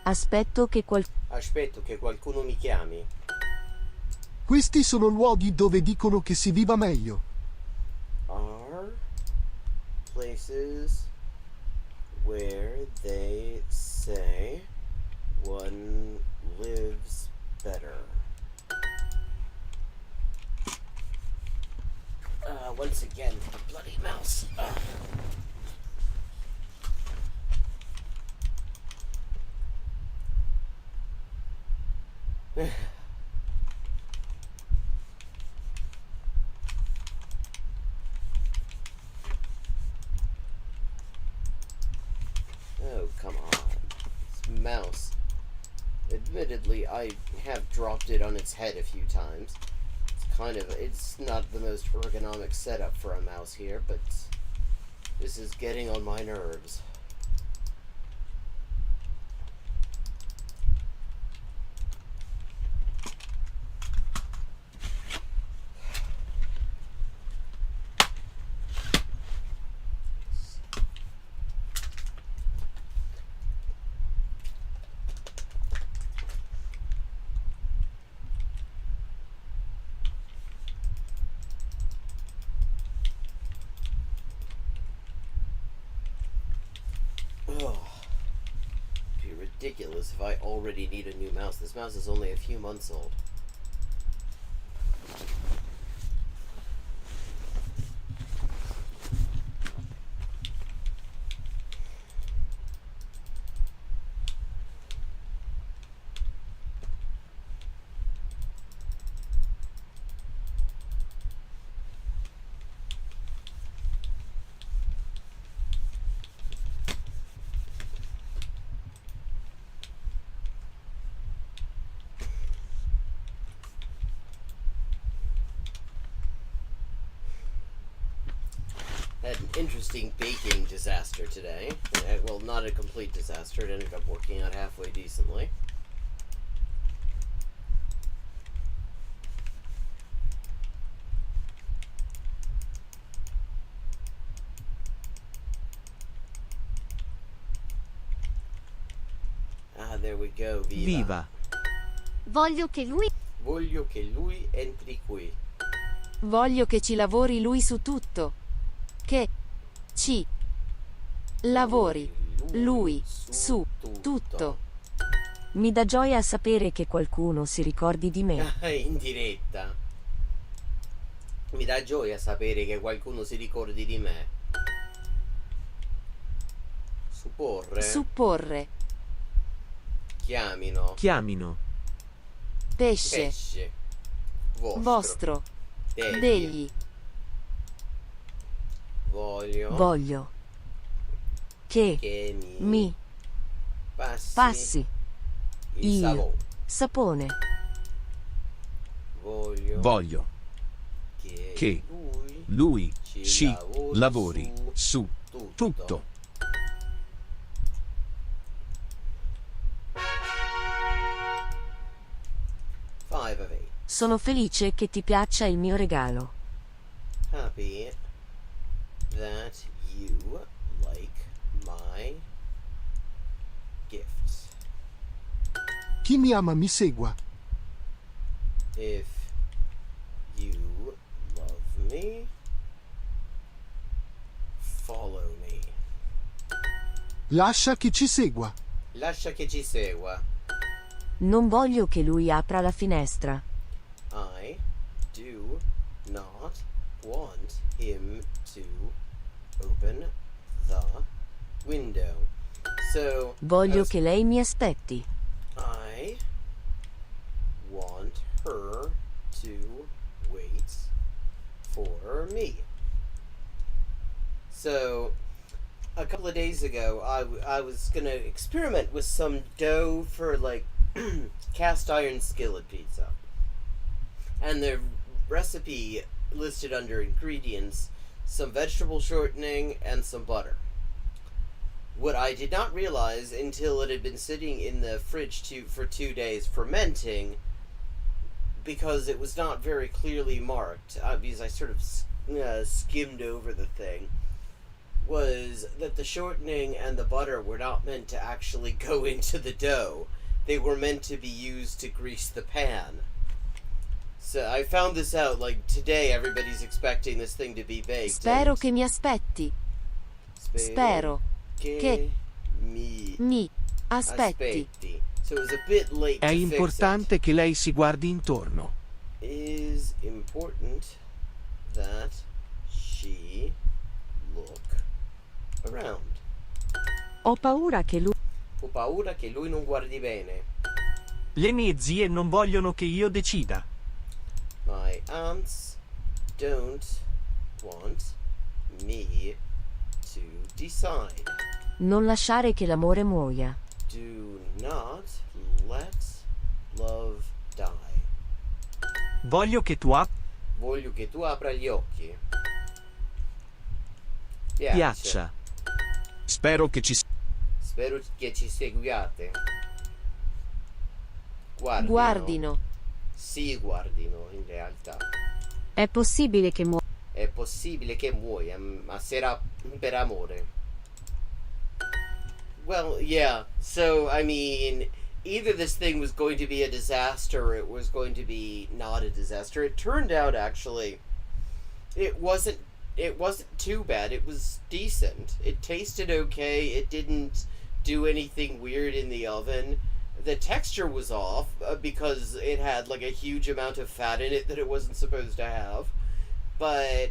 Aspetto che qualcuno mi chiami. Questi sono luoghi dove dicono che si viva meglio. Are places where they say one lives better. Once again, a bloody mouse. Oh, come on. This mouse. Admittedly, I have dropped it on its head a few times. It's not the most ergonomic setup for a mouse here, but this is getting on my nerves. It'd be ridiculous if I already need a new mouse. This mouse is only a few months old. Had an interesting baking disaster today. Well, not a complete disaster. It ended up working out halfway decently. Ah, there we go. Viva. Voglio che lui entri qui. Voglio che ci lavori lui su tutto. Che ci lavori lui su tutto. Mi dà gioia sapere che qualcuno si ricordi di me. In diretta. Mi dà gioia sapere che qualcuno si ricordi di me. Supporre. Chiamino. Pesce. Vostro. Degli. Voglio che mi passi il sapone. Voglio che lui ci lavori su tutto. Sono felice che ti piaccia il mio regalo. Happy that you like my gifts. Chi mi ama mi segua. If you love me, follow Lascia che ci segua. Lascia che ci segua. Non voglio che lui apra la finestra. I do not want him to open the window. So Voglio che lei mi aspetti. I want her to wait for me. So a couple of days ago, I was gonna experiment with some dough for like cast iron skillet pizza, and the recipe listed under ingredients some vegetable shortening and some butter. What I did not realize until it had been sitting in the fridge for 2 days fermenting, because it was not very clearly marked, because I sort of skimmed over the thing, was that the shortening and the butter were not meant to actually go into the dough. They were meant to be used to grease the pan. So I found this out, like, today everybody's expecting this thing to be baked. Spero che mi aspetti. Spero che mi aspetti. So it was a bit late È to fix importante che lei si guardi intorno. it. It is important that she look around. Ho paura che lui... Ho paura che lui non guardi bene. Le mie zie non vogliono che io decida. My aunts don't want me to decide. Non lasciare che l'amore muoia. Do not let love die. Voglio che tu Voglio che tu apra gli occhi. Piaccia. Spero che ci seguiate. Guardino. Sì, guardino, in realtà. È possibile che È possibile che muoia, ma sarà per amore. Well, yeah, so, I mean, either this thing was going to be a disaster or it was going to be not a disaster. It turned out, actually, it wasn't too bad. It was decent. It tasted okay. It didn't do anything weird in the oven. The texture was off because it had like a huge amount of fat in it that it wasn't supposed to have. But,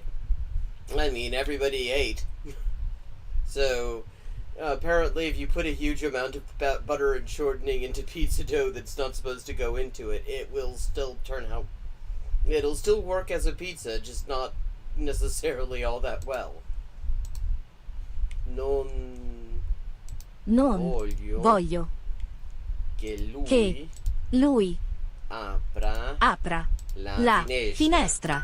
I mean, everybody ate. So, apparently if you put a huge amount of butter and shortening into pizza dough that's not supposed to go into it, it will still turn out... It'll still work as a pizza, just not necessarily all that well. Non voglio che lui apra la finestra.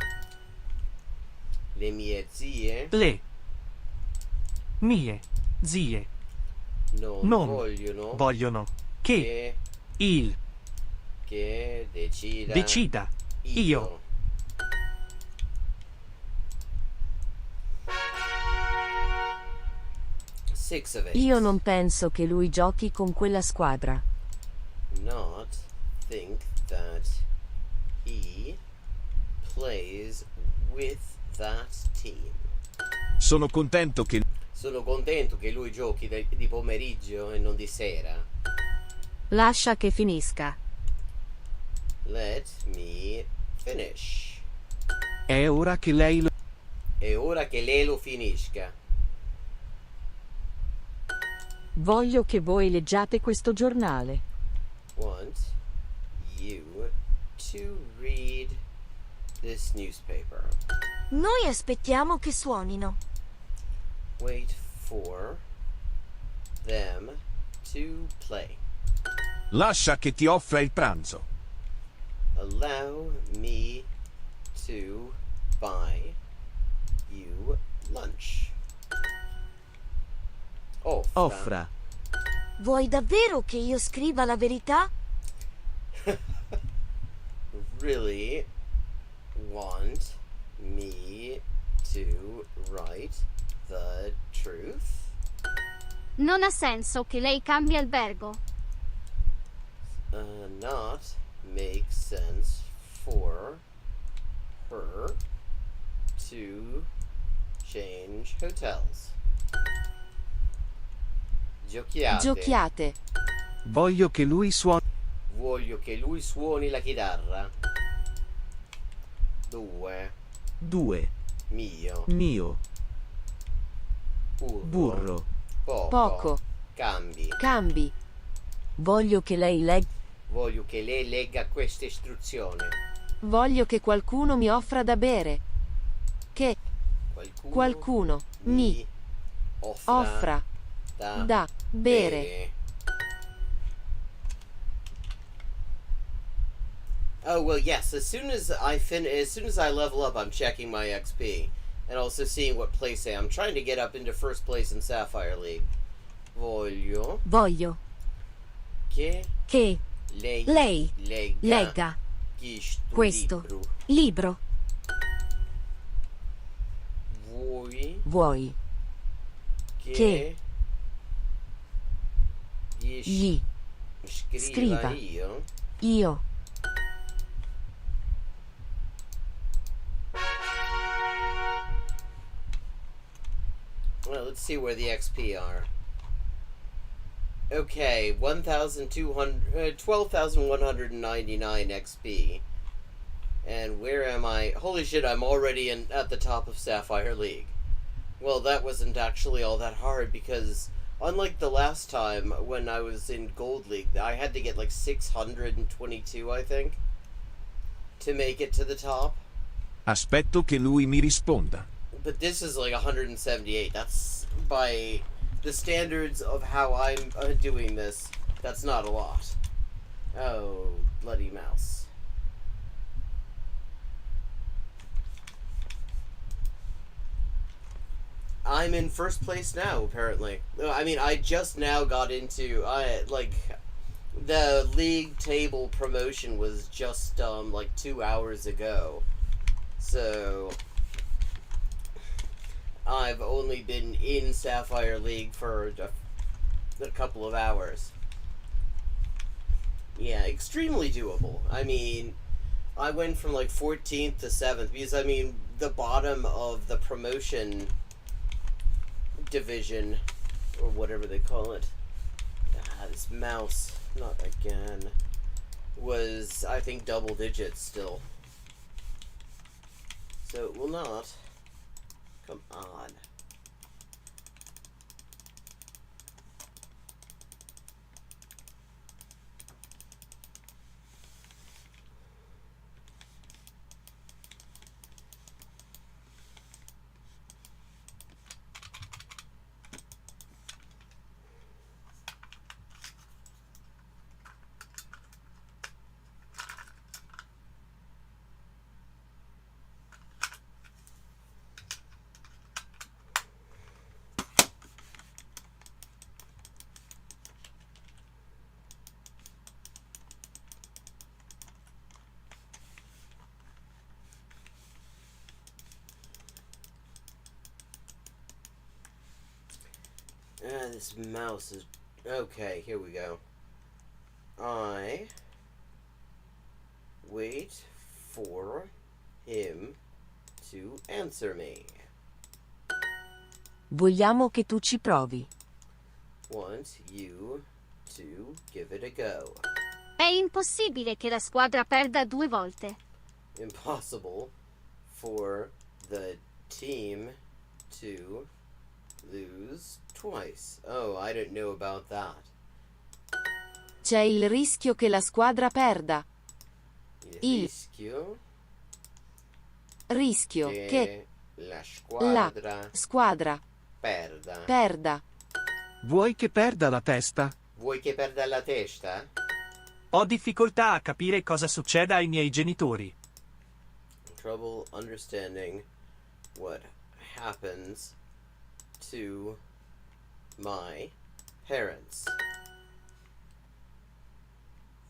Le mie zie Le mie zie non vogliono che decida io. Io non penso che lui giochi con quella squadra. Not think that he plays with that team. Sono contento che lui giochi di pomeriggio e non di sera. Lascia che finisca. Let me finish. È ora che lei lo finisca. Voglio che voi leggiate questo giornale. Want you to read this newspaper. Noi aspettiamo che suonino. Wait for them to play. lascia che ti offra il pranzo. Allow me to buy you lunch. Offra. Vuoi davvero che io scriva la verità? Really want me to write the truth? Non ha senso che lei cambi albergo. Not make sense for her to change hotels. Giochiate. Giochiate. Voglio che lui suoni. Voglio che lui suoni la chitarra. 2. 2. Mio. Mio. Burro. Poco. Cambi. Cambi. Voglio che lei legga. Voglio che lei legga questa istruzione. Voglio che qualcuno mi offra da bere. Che qualcuno mi offra da bere. Oh well, yes. As soon as I level up, I'm checking my XP and also seeing what place I am. I'm trying to get up into first place in Sapphire League. Voglio Che lei legga questo libro. Vuoi che gli scriva io. Well, let's see where the XP are. Okay, 12,199 XP. And where am I? Holy shit, I'm already at the top of Sapphire League. Well, that wasn't actually all that hard because unlike the last time when I was in Gold League, I had to get like 622, I think, to make it to the top. Aspetto che lui mi risponda. But this is like 178. That's by the standards of how I'm doing this. That's not a lot. Oh, bloody mouse. I'm in first place now, apparently. I mean, I just now got into, the league table promotion was just, like 2 hours ago. So, I've only been in Sapphire League for a couple of hours. Yeah, extremely doable. I mean, I went from like 14th to 7th because, I mean, the bottom of the promotion division, or whatever they call it, this mouse, not again, was, I think, double digits still. So it will not. Come on. This mouse is... Okay, here we go. I wait for him to answer me. Vogliamo che tu ci provi. Want you to give it a go. È impossibile che la squadra perda 2 volte. Impossible for the team to lose twice. Oh, I don't know about that. C'è il rischio che la squadra perda. Il rischio che la squadra perda. Vuoi che perda la testa? Vuoi che perda la testa? Ho difficoltà a capire cosa succeda ai miei genitori. Trouble understanding what happens to my parents.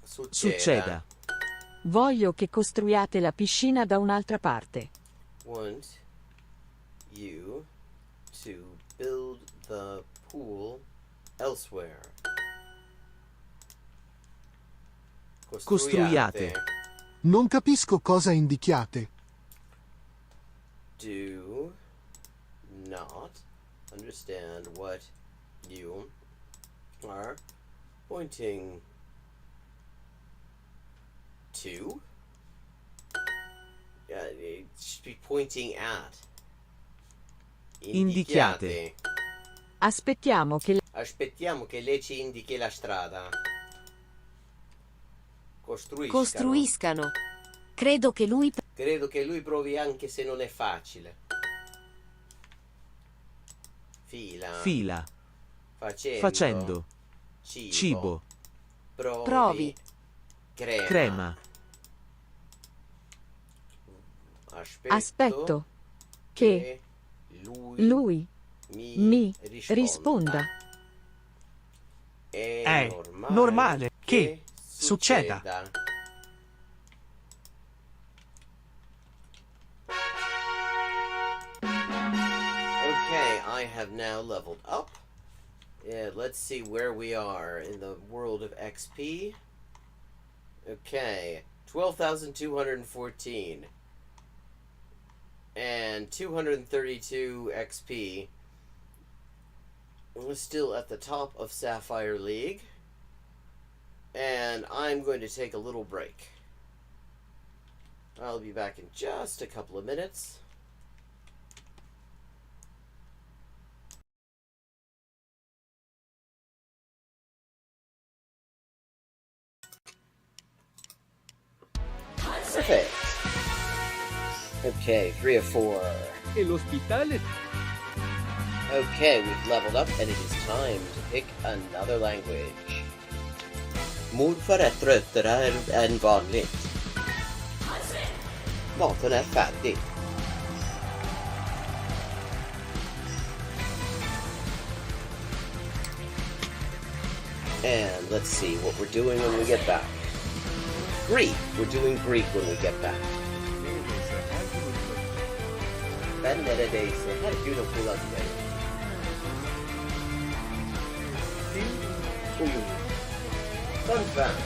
Succeda. Voglio che costruiate la piscina da un'altra parte. Want you to build the pool elsewhere. Costruiate. Non capisco cosa indichiate. Do not understand what you are pointing to. It should be pointing at. Indichiate. Aspettiamo che lei ci indichi la strada. Costruiscano. Credo che lui provi anche se non è facile. Fila. Facendo. Cibo. Provi. Crema. aspetto che lui mi risponda. È normale che succeda. Okay, I have now leveled up. Yeah, let's see where we are in the world of XP. Okay, 12,214 and 232 XP. We're still at the top of Sapphire League, and I'm going to take a little break. I'll be back in just a couple of minutes. Perfect. Okay, 3 of 4. E l'ospitale? Okay, we've leveled up and it is time to pick another language. Morfar är tröttare än vanligt. Maten är färdig. And let's see what we're doing when we get back. Greek. We're doing Greek when we get back. Ben neredeyse her gün okula giderim. Fun fact.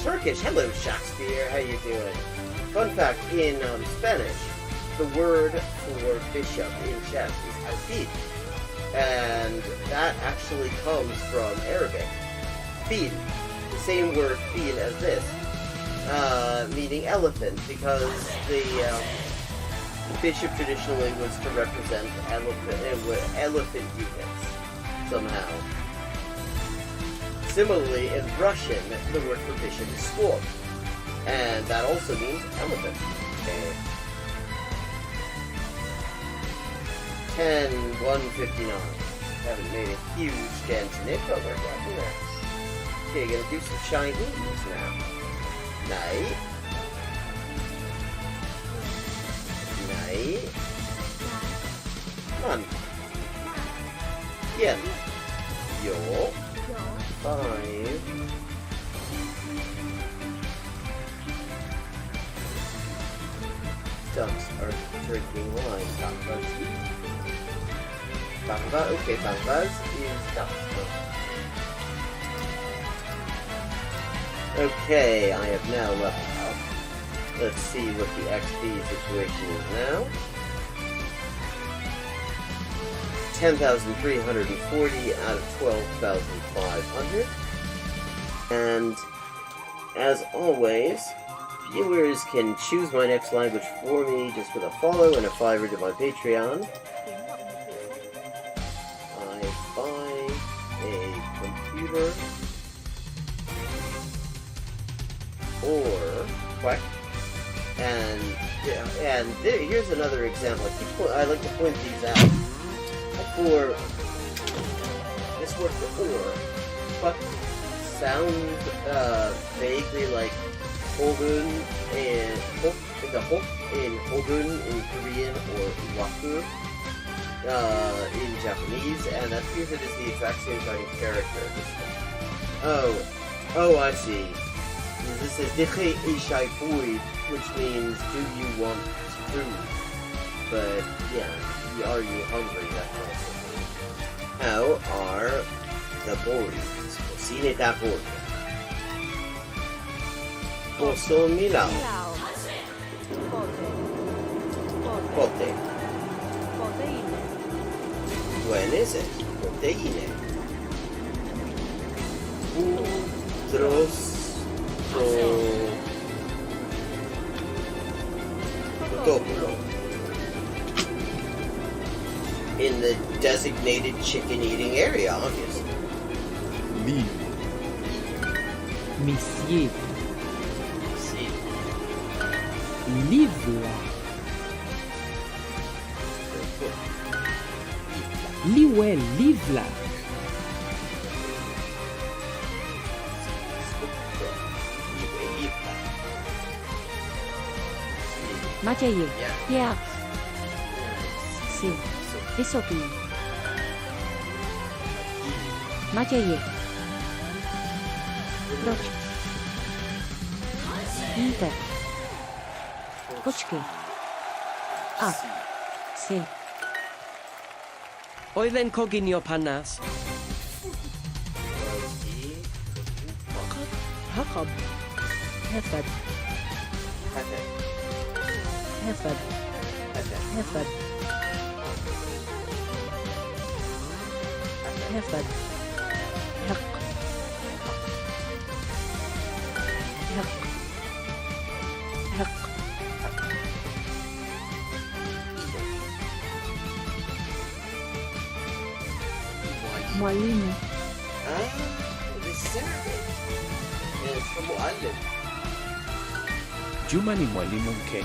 Turkish. Hello, Shakespeare. How you doing? Fun fact, in Spanish, the word for bishop in chess is alfil. And that actually comes from Arabic. Fil. The same word fil as this. Meaning elephant, because the bishop traditionally was to represent elephant units somehow. Similarly, in Russian, the word for bishop is sword, and that also means elephant. Okay. 10-159. Haven't made a huge dent in it, but we're getting there. Okay, gonna do some Chinese now. Nej. Man. Igen. Jo. 5. Ducks are drinking wine. Bamba, okay, Bambas is ducks. Okay, I have now leveled up. Let's see what the XP situation is now. 10,340 out of 12,500. And as always, viewers can choose my next language for me just with a follow and a $5 to my Patreon. I buy a computer or quack, and here's another example. I like to point these out. For this word for or, quack sounds vaguely like hogun and the hok in hogun in Korean or waku in Japanese, and that's because it is the exact same kind of character. Oh, I see. This is Dikhe Ishai Fui, which means do you want food? But yeah, are you hungry? That kind of thing. How are the boys? Cine da Borgia. Posso Milao. Pote. Buenese, proteine. Utros protopulo. In the designated chicken eating area, obviously. Leave. Monsieur. See. Livre. Liwe livla. Macieje. Ja. Si. Wysoki. Macieje. Proč? Víte. Počkej. A. Si. Oedden coginio panas. Jacob. Hefed. Hefed. Hefed. Hefed. Hek. Hek. Hek. Mwalimu. The surrogate. And it's from Muallim. Juma ni mwalimu mke.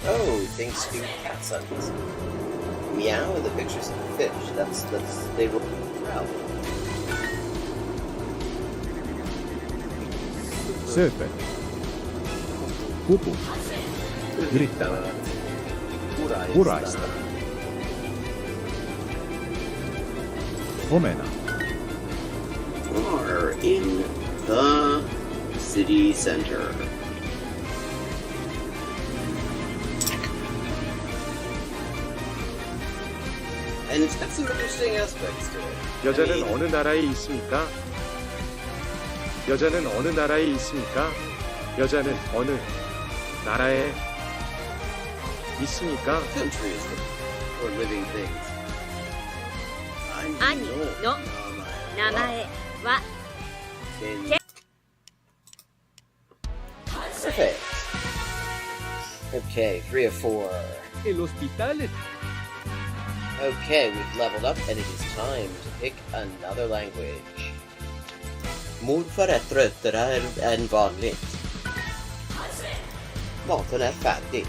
Oh, things to cat sons. Meow and the pictures of the fish. That's they were proud. Serpent. Pupu. Yrittävät. Uraista. Omena. Are in the city center. And it's got some interesting aspects to it. 여자는 어느 나라에 있습니까? 여자는 어느 나라에 있습니까? 여자는 어느 나라에 있습니까? Countries for living things. 兄の名前は Perfect. Okay, 3 of 4. El hospital. Okay, we've leveled up and it is time to pick another language. Morfar är tröttare än vanligt. Maten är färdig.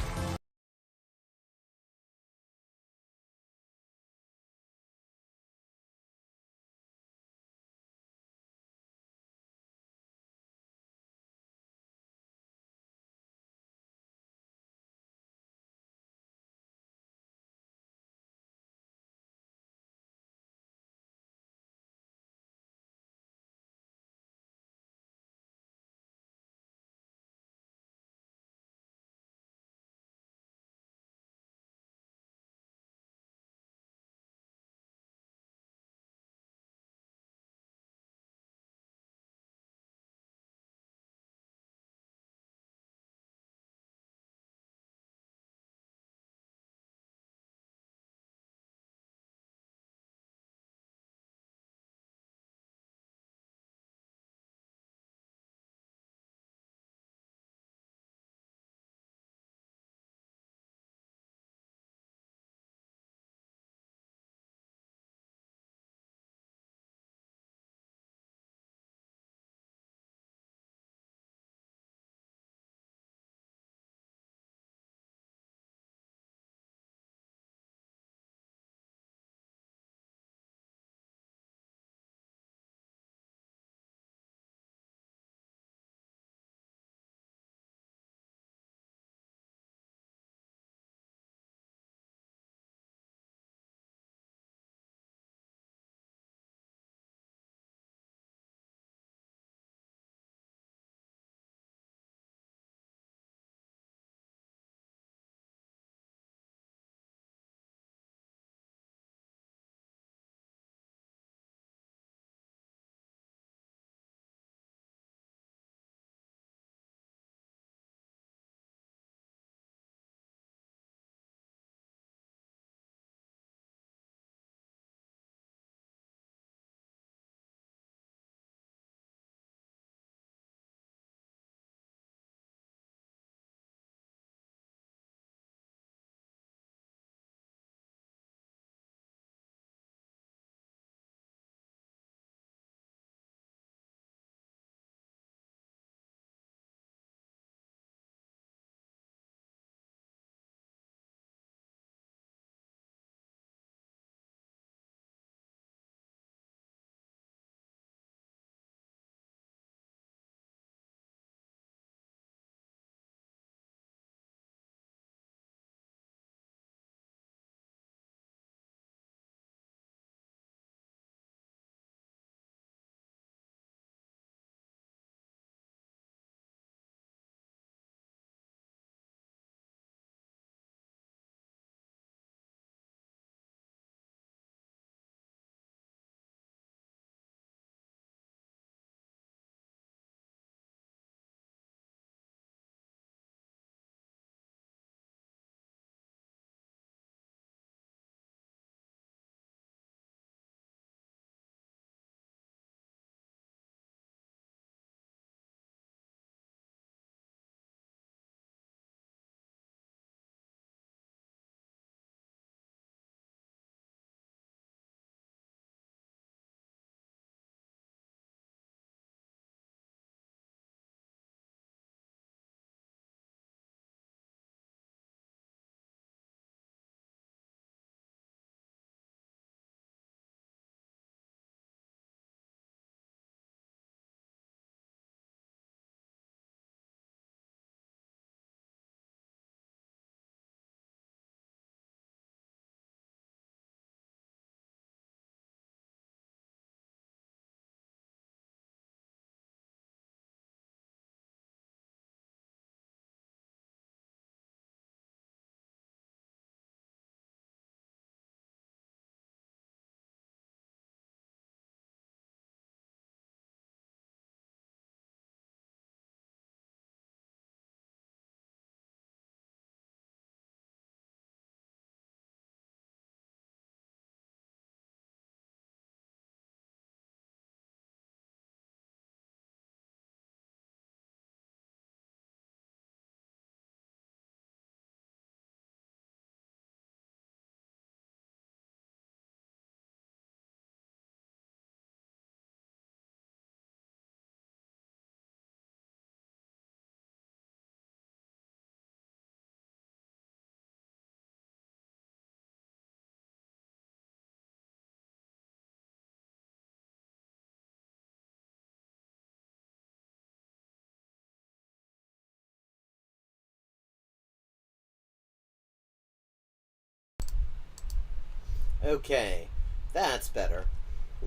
Okay, that's better.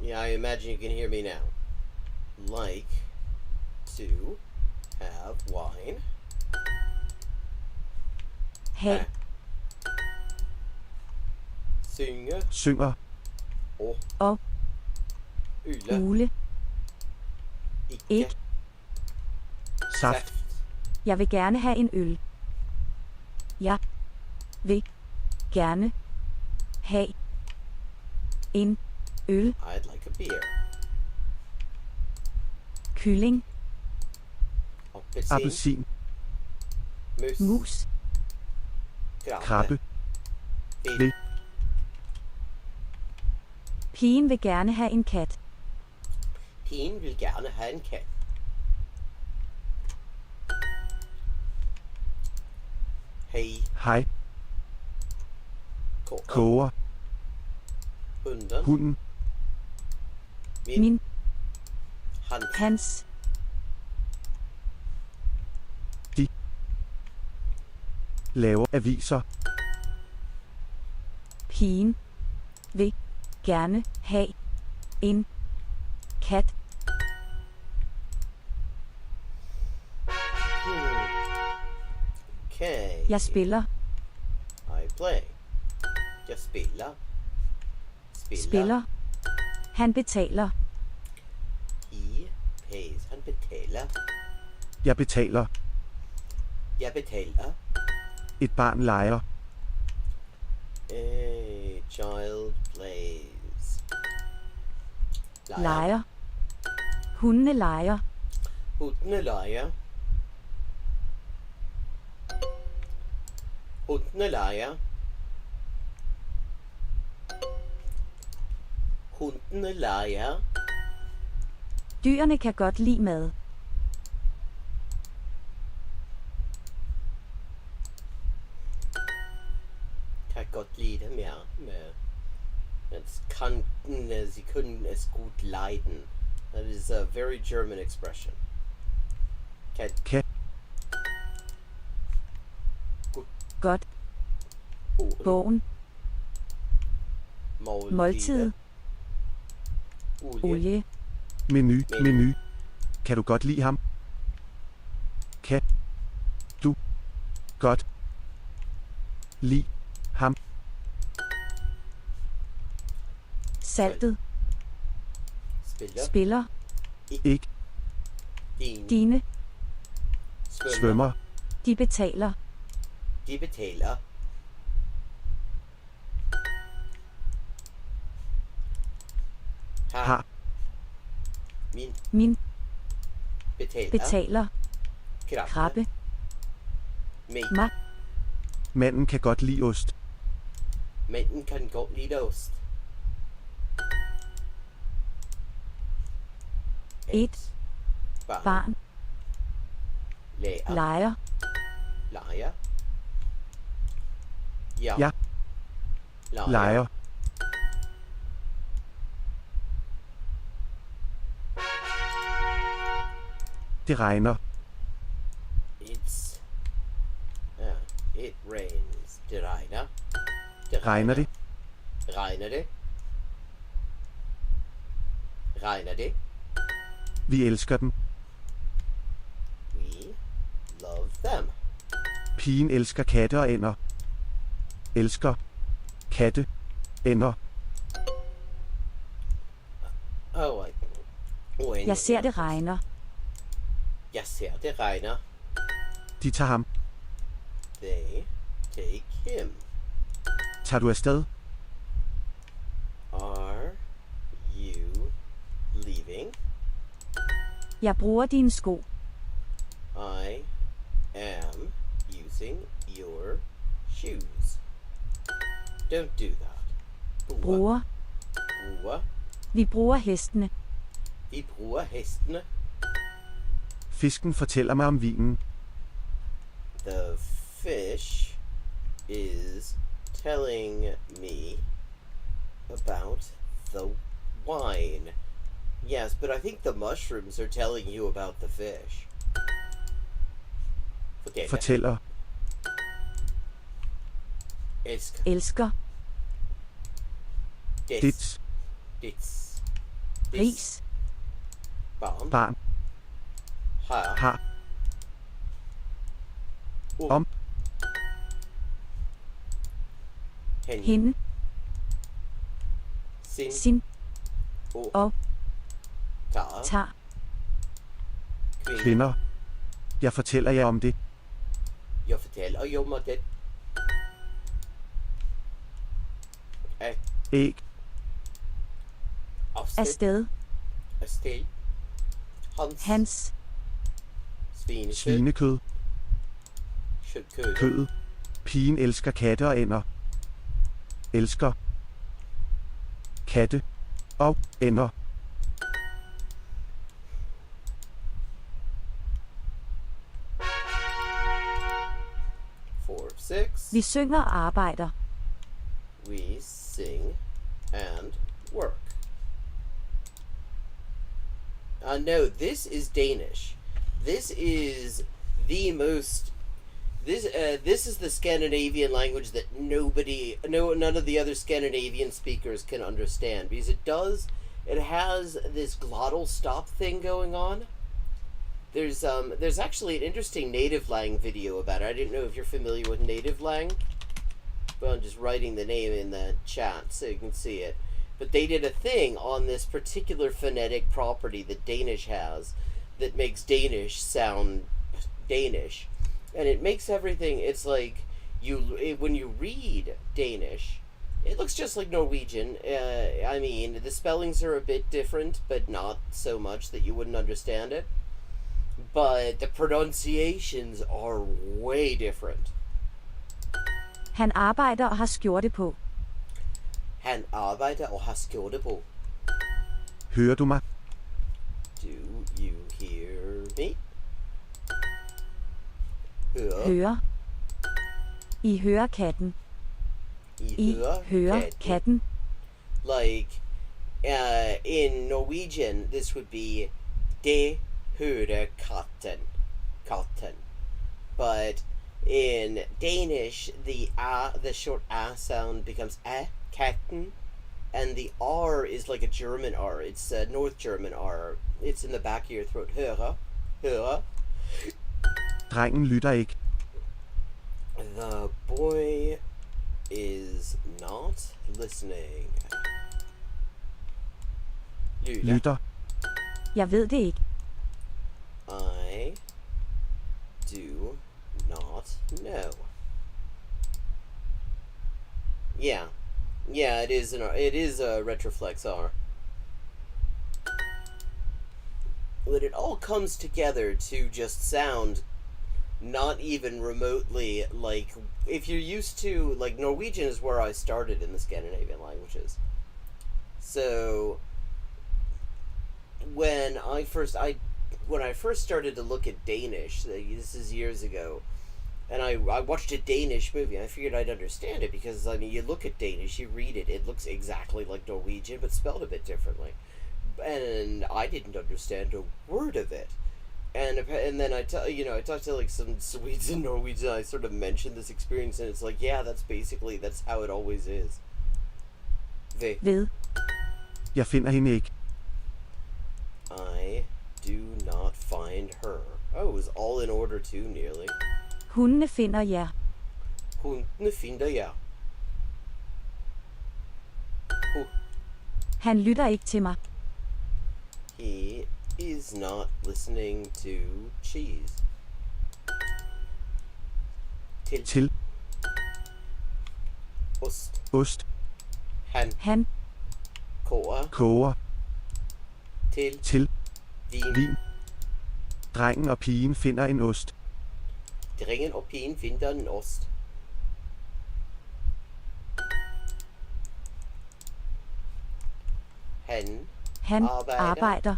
Yeah, I imagine you can hear me now. Like to have wine. Have. Synge. Synger. Og. Ule. Ikke. Saft. Jeg vil gerne have en øl. Jeg vil gerne have en øl. I'd like a beer. Kylling. Appelsin. Mus. Krabbe. Le. Pigen vil gerne have en kat. Pigen vil gerne have en kat. Hey. Hej. Koger. Hunden. Min. Hans. De. Laver aviser. Pigen vil gerne have en kat. Okay. Jeg spiller. I play. Jeg spiller. Spiller. Han betaler. He pays. Han betaler. Jeg betaler. Jeg betaler. Et barn leger. A child plays. Leger. Hundene leger. Hundene leger. Hundene leger. Hundene leger. Dyrene kan godt lide mad. Kan godt lide det mere med. Sie können es gut leiden. That is a very German expression. Kan. Godt. Bogen. Måltid. Olie. Menu. Kan du godt lide ham? Kan du godt lide ham? Saltet. Spiller. Ikke. Dine. Svømmer. De betaler. De betaler. Har. Min. Betaler. Krabbe. Ma. Manden kan godt lide ost. Manden kan godt lide ost. Et barn leger. Ja. Leger. Det regner. It rains. Det regner. Regner det? Regner det? Regner det? Vi elsker dem. We love them. Pigen elsker katte og ænder. Elsker katte, ænder. Jeg ser det regner. Jeg ser det regner. De tager ham. They take him. Tager du afsted? Are you leaving? Jeg bruger dine sko. I am using your shoes. Don't do that. Bruger. Bruger. Vi bruger hestene. Vi bruger hestene. Fisken fortæller mig om vinen. The fish is telling me about the wine. Yes, but I think the mushrooms are telling you about the fish. Fortæller. Elsker. Elsker. Dits. Dits. Ris. Barn. Har. Om. Hende. Sin. Og. Tager. Kvinder. Jeg fortæller jer om det. Jeg fortæller jer om det. Æg. Afsted. Afsted. Hans. Svinekød. Kød. Pigen elsker katte og ænder. Elsker. Katte. Og ænder. Vi synger og arbejder. We sing and work. No, this is Danish. This is the most. This is the Scandinavian language that none of the other Scandinavian speakers can understand, because it has this glottal stop thing going on. There's actually an interesting native lang video about it. I didn't know if you're familiar with native lang. Well, I'm just writing the name in the chat so you can see it. But they did a thing on this particular phonetic property that Danish has that makes Danish sound Danish. And it makes everything, it's like, when you read Danish, it looks just like Norwegian. I mean, the spellings are a bit different, but not so much that you wouldn't understand it. But the pronunciations are way different. Han arbejder og har skjorte på. Han arbejder og har skjorte på. Hører du mig? Do you hear me? Hører. I hører katten. I hører katten. Like, in Norwegian, this would be de hører katten. Katten. But in Danish, the short a sound becomes a, katten, and the r is like a German r. It's a North German r. It's in the back of your throat. Hører. Hører. Drengen lytter ikke. The boy is not listening. Lytter. Jeg ved det ikke. I do not know. Yeah, it is a retroflex R. But it all comes together to just sound not even remotely like, if you're used to, like, Norwegian is where I started in the Scandinavian languages. So when I first started to look at Danish, this is years ago, and I watched a Danish movie, and I figured I'd understand it, because, I mean, you look at Danish, you read it, it looks exactly like Norwegian, but spelled a bit differently. And I didn't understand a word of it. And then I talked to like some Swedes in Norwegian, I sort of mentioned this experience, and it's like, yeah, that's how it always is. Ved. Jeg finder hende ikke. I do not find her. Oh, it was all in order too, nearly. Hundene finder jer. Hundene finder jer. Han lytter ikke til mig. He is not listening to cheese. Til. Ost. Ost. Han. Koger. Til. Vin. Drengen og pigen finder en ost. Drengen og pigen finder en ost. Han arbejder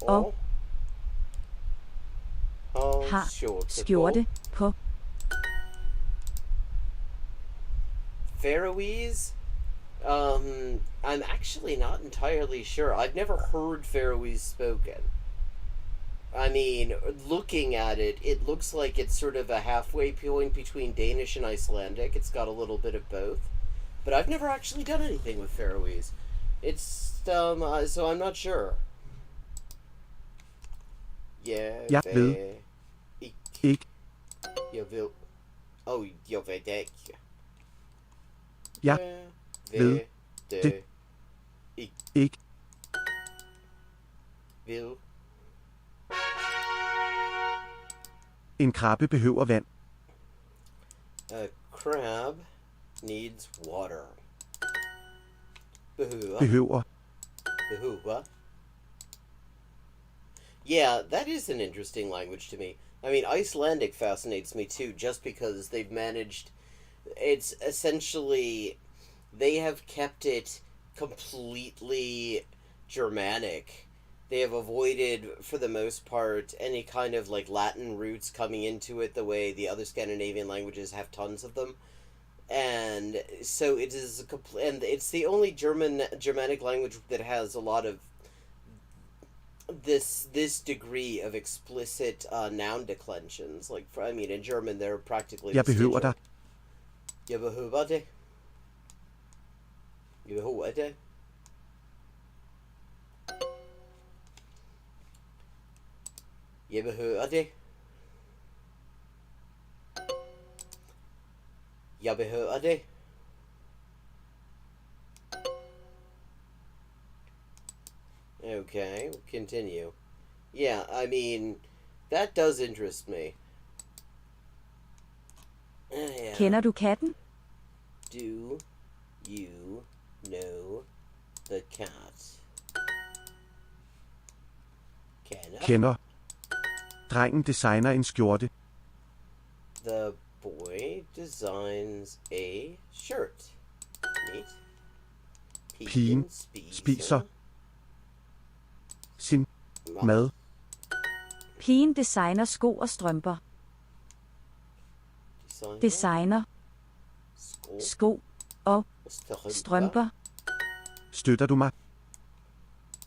og har skjorte på. Faroese? I'm actually not entirely sure. I've never heard Faroese spoken. I mean, looking at it, it looks like it's sort of a halfway point between Danish and Icelandic. It's got a little bit of both. but I've never actually done anything with Faroese. It's so I'm not sure. Jeg ved ikke. Jeg vil. Jeg ved det ikke. Jeg ved det ikke. Vil. En krabbe behøver vand. A crab needs water. Behøver. Yeah, that is an interesting language to me. I mean, Icelandic fascinates me too, just because they've managed... It's essentially... They have kept it completely Germanic. They have avoided, for the most part, any kind of, like, Latin roots coming into it the way the other Scandinavian languages have tons of them. And so it is and it's the only Germanic language that has a lot of this degree of explicit noun declensions. Like, I mean, in German, they're practically... Jeg behøver dig. Jeg behøver det. Jeg behøver det. Jeg behøver det. Jeg behøver det. Okay, we'll continue. Yeah, I mean, that does interest me. Yeah. Kender du katten? Do you know the cat? Kender. Drengen designer en skjorte. The boy designs a shirt. Neat. Pigen spiser sin mad. Pigen designer sko og strømper. Designer sko og strømper. Støtter du mig?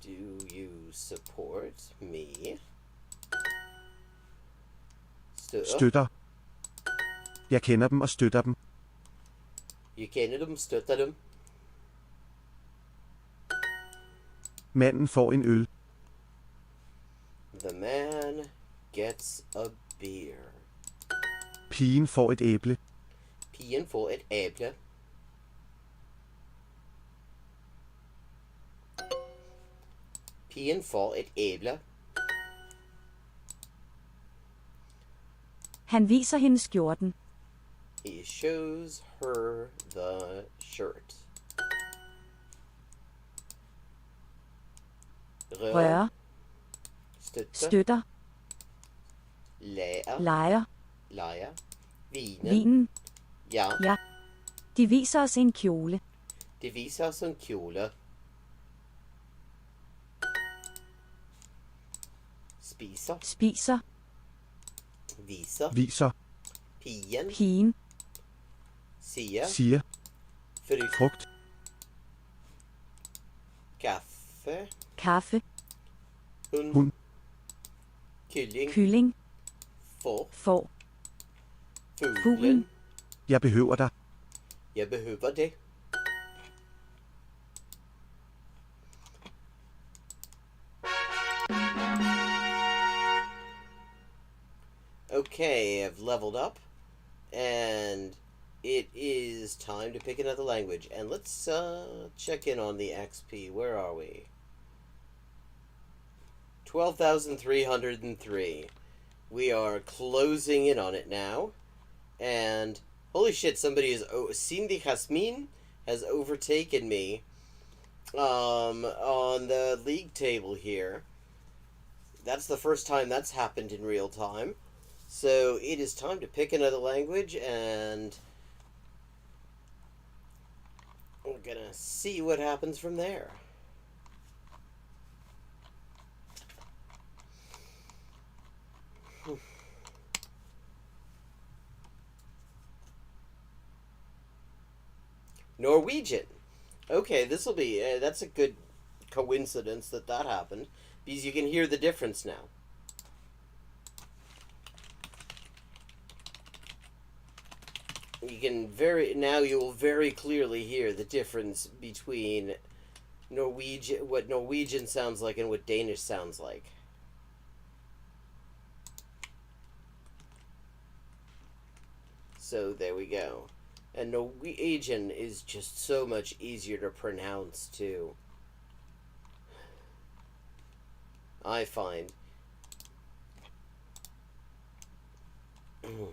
Do you support me? Støtter. Jeg kender dem og støtter dem. Jeg kender dem, støtter dem. Manden får en øl. The man gets a beer. Pigen får et æble. Pigen får et æble. Pigen får et æble. Han viser hende skjorten. He shows her the shirt. Røre. Støtter. Leger. Vinen. Ja. De viser os en kjole. Det viser os en kjole. Spiser. Viser. Pigen. Siger. Frugt. Kaffe. Hund. Kylling. Får. Fuglen. Jeg behøver dig. Jeg behøver det. Okay, I've leveled up, and it is time to pick another language. And let's check in on the XP. Where are we? 12,303. We are closing in on it now. And holy shit, somebody is... Cindy Jasmine has overtaken me on the league table here. That's the first time that's happened in real time. So it is time to pick another language, and we're gonna see what happens from there. Norwegian. Okay, this will be... that's a good coincidence that happened, because you can hear the difference now. now you will very clearly hear the difference between what Norwegian sounds like and what Danish sounds like. So there we go. And Norwegian is just so much easier to pronounce too. I find.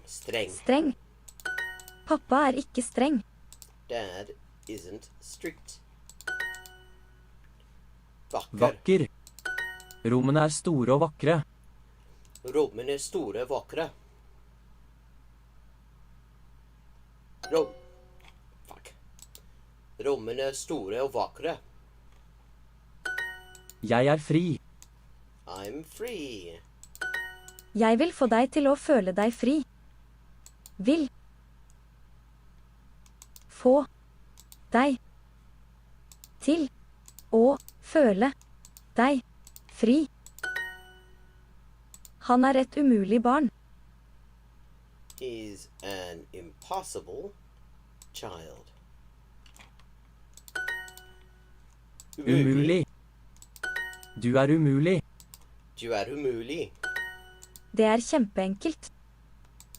Streng. Streng. Pappa ikke streng. Dad isn't strict. Vakker. Rommene store og vakre. Rommene store og vakre. Rommene store og vakre. Jeg fri. I'm free. Jeg vil få deg til å føle deg fri. Vil. Få. Deg. Til. Å føle. Deg. Fri. Han et umulig barn. He's an impossible child. Umulig. Du umulig. Du umulig. Det kjempeenkelt.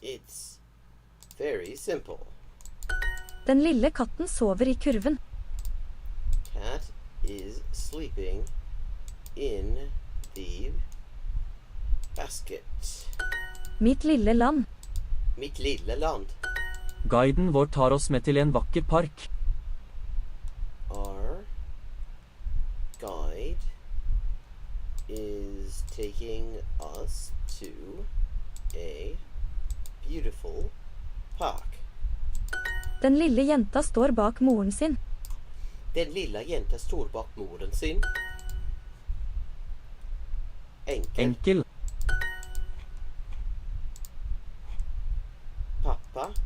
It's very simple. Den lille katten sover I kurven. Cat is sleeping in the basket. Mitt lille land. Mitt lille land. Guiden vår tar oss med til en vakker park. Our guide is taking us to a beautiful park. Den lille jenta står bak moren sin. Den lille jenta står bak moren sin. Enkel.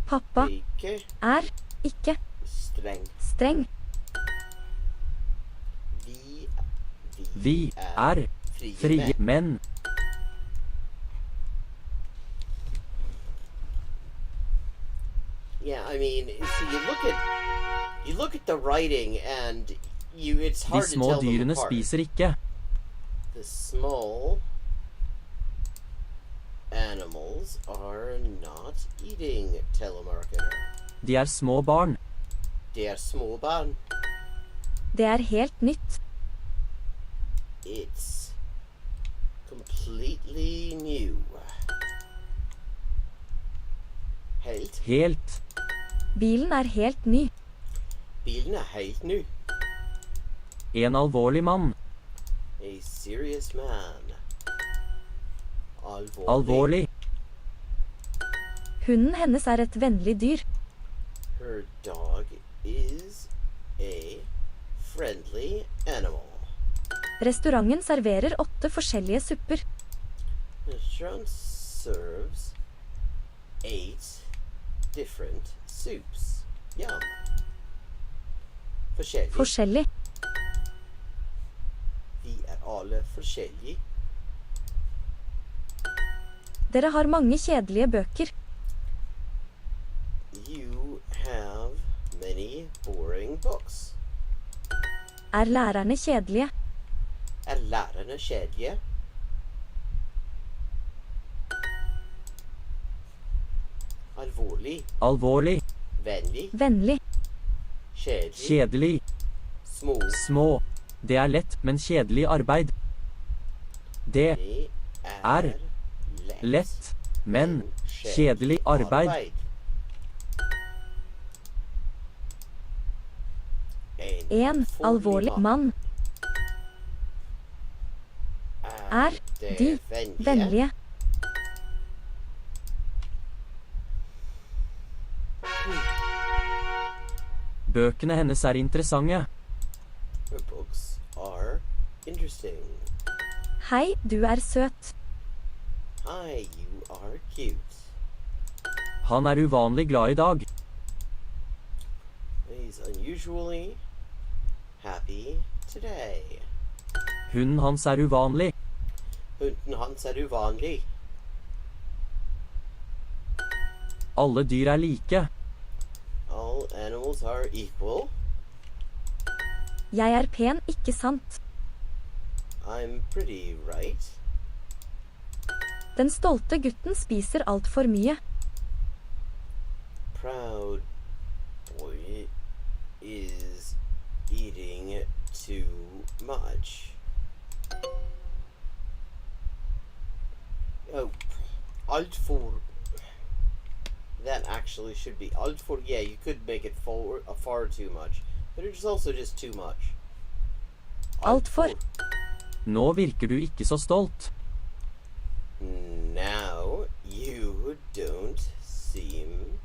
Pappa ikke streng. Vi frie menn. Yeah, I mean, so you look at the writing and it's hard to tell them apart. De små dyrene spiser ikke. The small animals are not eating, telemarketer. De små barn. De små barn. Det helt nytt. It's completely new. Helt. Bilen helt ny. Bilen helt ny. En alvorlig mann. A serious man. Alvorlig. Hunden hennes et vennlig dyr. Her dog is a friendly animal. Restauranten serverer 8 forskjellige supper. Restaurant serves 8 different soups. Yum. Forskjellig. Vi alle forskjellige. Dere har mange kjedelige bøker. You have many boring books. Lærerne kjedelige? Lærerne kjedelige? Alvorlig. Vennlig. Kjedelig. Små. Det lett, men kjedelig arbeid. Det lett, men kjedelig arbeid. En alvorlig mann. De vennlige? Bøkene hennes interessante. Her books are interesting. Hei, du søt. Hi, you are cute. Han uvanlig glad I dag. He's unusually happy today. Hunden hans uvanlig. Hunden hans uvanlig. Alle dyr like. vowels are equal. Jeg er pen, ikke sant? I'm pretty, right? Den stolte gutten spiser alt for mye. Proud boy is eating too much. Oh, alt for. That actually should be alt for. Yeah, you could make it far too much, but it's also just too much. Alt for. Nå virker du ikke så stolt. Now you don't seem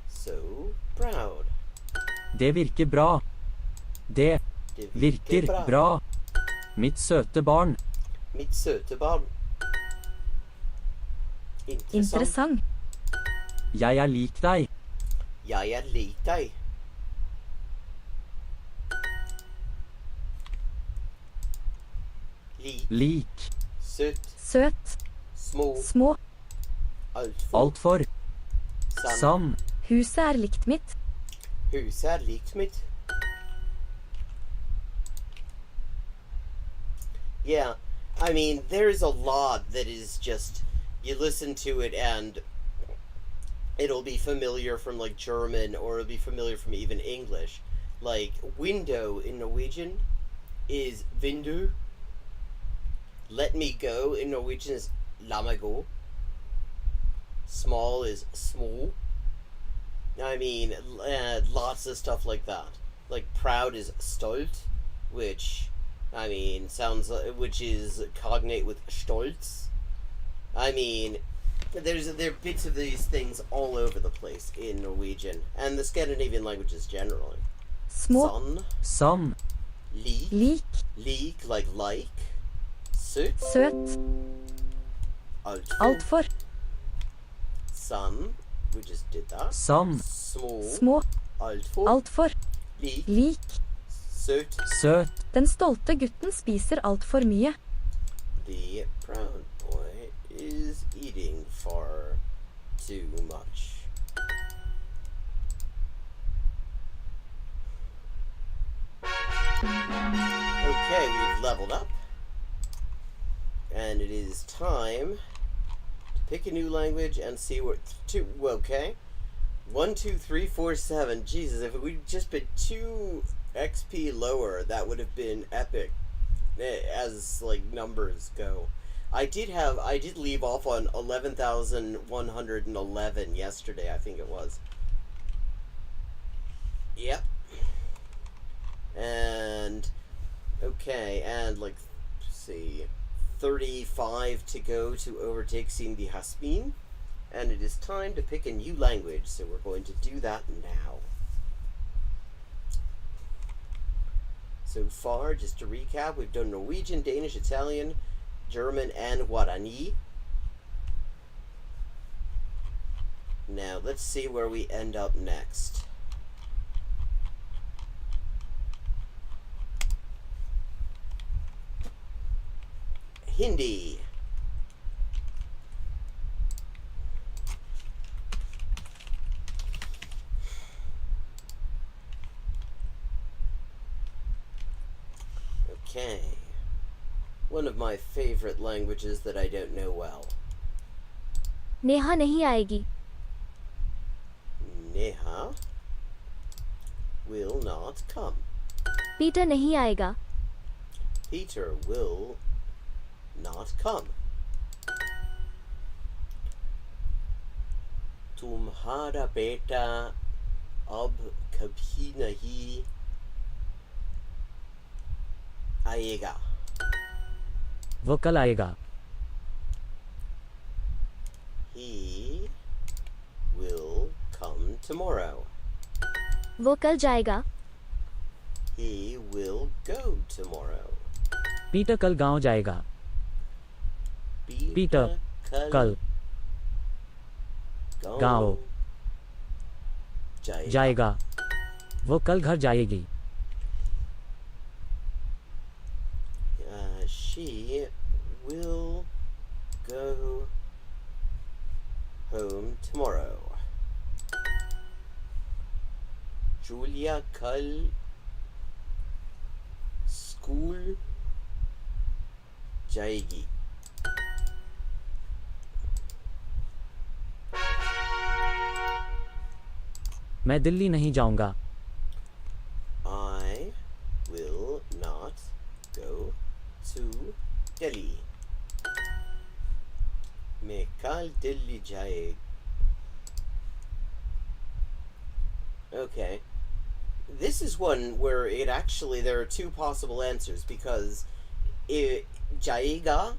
so proud. Det virker bra. Det virker bra. Mitt søte barn. Mitt søte barn. Interessant. Jeg er lik deg. Jeg er lik deg. Lik. Søt. Søt. Små. Små. Alt for. Sann. Huset er likt mitt. Huset er likt mitt. Yeah, I mean, there's a lot that is just, you listen to it and it'll be familiar from like German, or it'll be familiar from even English. Like, window in Norwegian is vindu. Let me go in Norwegian is la meg gå. Small is small. I mean, lots of stuff like that. Like, proud is stolt, which, I mean, sounds, which is cognate with stolz. I mean, there are bits of these things all over the place in Norwegian, and the Scandinavian languages generally. Små. Sann. Lik. Lik. Lik, like. Søt. Søt. Alt for. Sann. We just did that. Sann. Små. Alt for. Lik. Søt. Søt. Den stolte gutten spiser alt for mye. The proud boy is eating far too much. Okay, we've leveled up. And it is time to pick a new language and see what okay. 1, 2, 3, 4, 7. Jesus, if we'd just been 2 XP lower, that would have been epic as like numbers go. I did leave off on 11,111 yesterday, I think it was. Yep. And okay, and like, let's see, 35 to go to overtake Cindy Haspin, and it is time to pick a new language, so we're going to do that now. So far, just to recap, we've done Norwegian, Danish, Italian, German, and Guarani. Now, let's see where we end up next. Hindi. Okay. One of my favorite languages that I don't know well. Neha नहीं आएगी. Neha will not come. Peter नहीं आएगा. Peter will not come. तुम्हारा बेटा अब कभी नहीं आएगा. वो कल आएगा. He will come tomorrow. वो कल जाएगा. He will go tomorrow. Peter कल गांव जाएगा. पीटर कल गांव जाएगा. वो कल घर जाएगी. She will go home tomorrow. Julia कल स्कूल जाएगी. मैं दिल्ली नहीं जाऊंगा. I will not go to Delhi. मैं कल दिल्ली जाएगी. Okay. This is one where it actually, there are two possible answers, because jaiga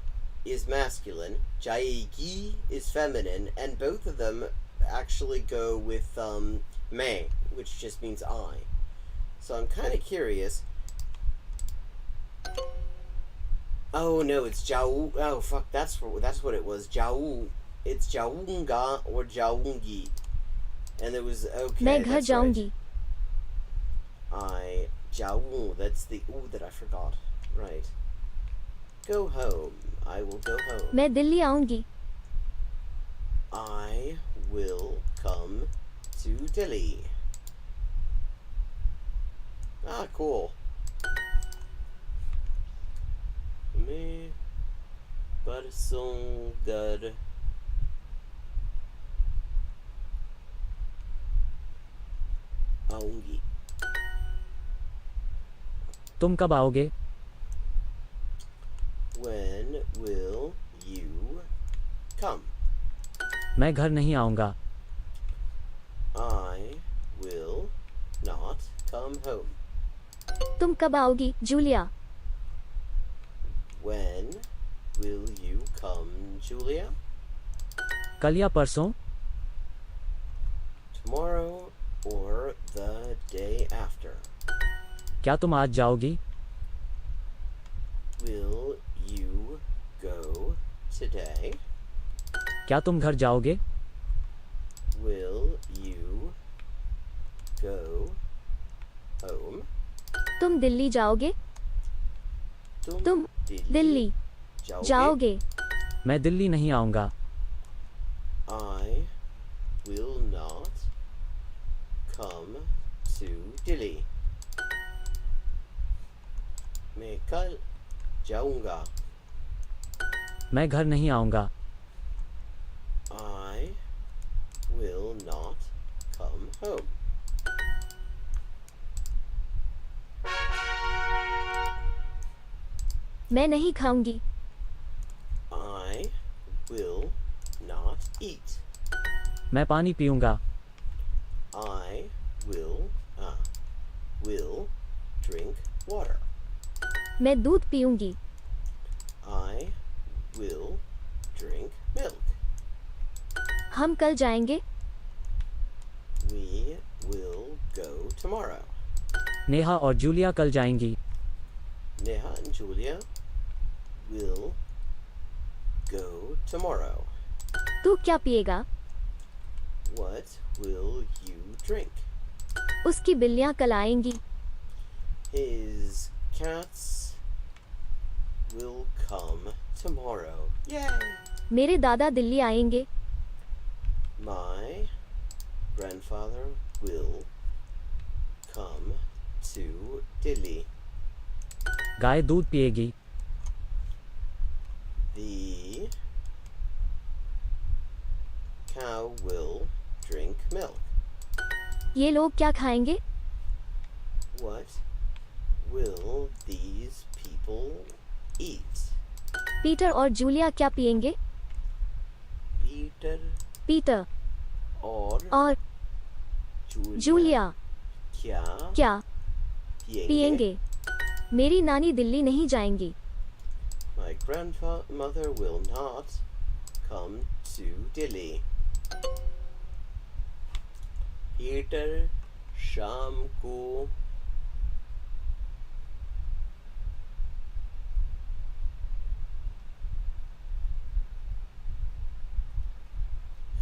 is masculine, jaigi is feminine, and both of them actually go with me, which just means I. So I'm kind of curious. Oh no, it's jau. Oh fuck, that's what it was. Jau. It's jaunga or jaungi. And it was okay. मैं घर जाऊंगी. I jaung. That's the ooh that I forgot. Right. Go home. I will go home. मैं दिल्ली आऊंगी. I will come to Delhi. Ah, cool. Me परसों घर आऊंगी. तुम कब आओगे? When will you come? मैं घर नहीं आऊंगा. I will not come home. तुम कब आओगी, Julia? When will you come, Julia? कल या परसों? Tomorrow or the day after. क्या तुम आज जाओगी? Will you go today? क्या तुम घर जाओगे? Will you go home? तुम दिल्ली जाओगे? तुम दिल्ली जाओगे? मैं दिल्ली नहीं आऊंगा. I will not come to Delhi. मैं कल जाऊंगा. मैं घर नहीं आऊंगा. I will not come home. मैं नहीं खाऊंगी. I will not eat. मैं पानी पीऊंगा. I will drink water. मैं दूध पीऊंगी. I will drink milk. हम कल जाएंगे. We will go tomorrow. Neha और जूलिया कल जाएंगी. Neha and Julia will go tomorrow. तू क्या पिएगा? What will you drink? उसकी बिल्लियाँ कल आएंगी. His cats will come tomorrow. Yay! मेरे दादा दिल्ली आएंगे. My grandfather will come to Delhi. गाय दूध पिएगी. The cow will drink milk. ये लोग क्या खाएंगे? What will these people eat? Peter और जूलिया क्या पिएंगे? पीटर और जूलिया क्या पिएंगे? मेरी नानी दिल्ली नहीं जाएंगी. My grandmother will not come to Delhi. Peter शाम को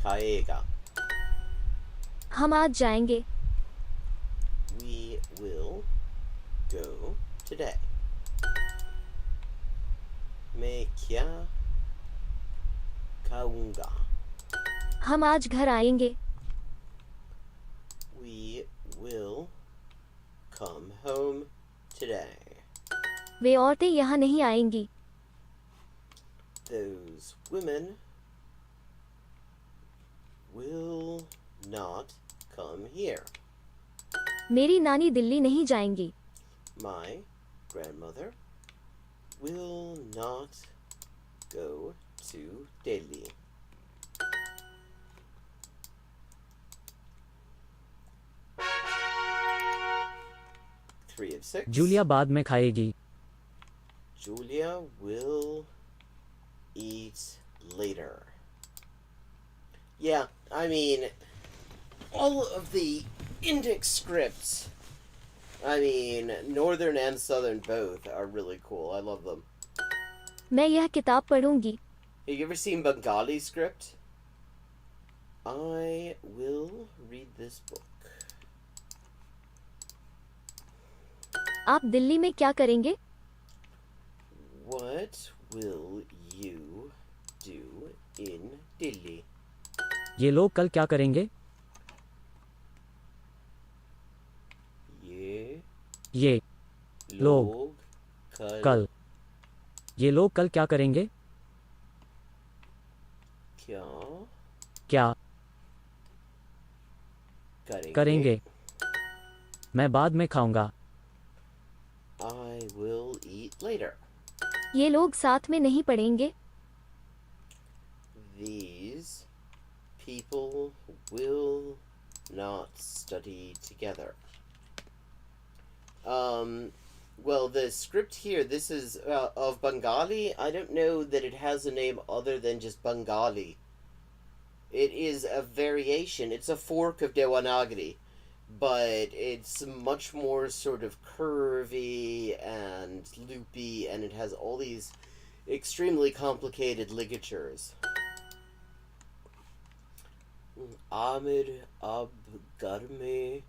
खाएगा. हम आज जाएंगे. We will go today. मैं क्या खाऊंगा? हम आज घर आएंगे. We will come home today. वे औरतें यहाँ नहीं आएंगी. Those women will not come here. मेरी नानी दिल्ली नहीं जाएंगी. My grandmother will not go to Delhi. Three of six. Julia बाद में खाएगी. Julia will eat later. Yeah, I mean, all of the Indic scripts, I mean, Northern and Southern both are really cool. I love them. मैं यह किताब पढ़ूंगी. Have you ever seen Bengali script? I will read this book. आप दिल्ली में क्या करेंगे? What will you do in Delhi? ये लोग कल क्या करेंगे? ये लोग कल. ये लोग कल क्या करेंगे? क्या करेंगे? मैं बाद में खाऊंगा. I will eat later. ये लोग साथ में नहीं पढ़ेंगे. These people will not study together. Well, the script here, this is of Bengali. I don't know that it has a name other than just Bengali. It is a variation. It's a fork of Devanagari, but it's much more sort of curvy and loopy, and it has all these extremely complicated ligatures. Amir ab ghar mein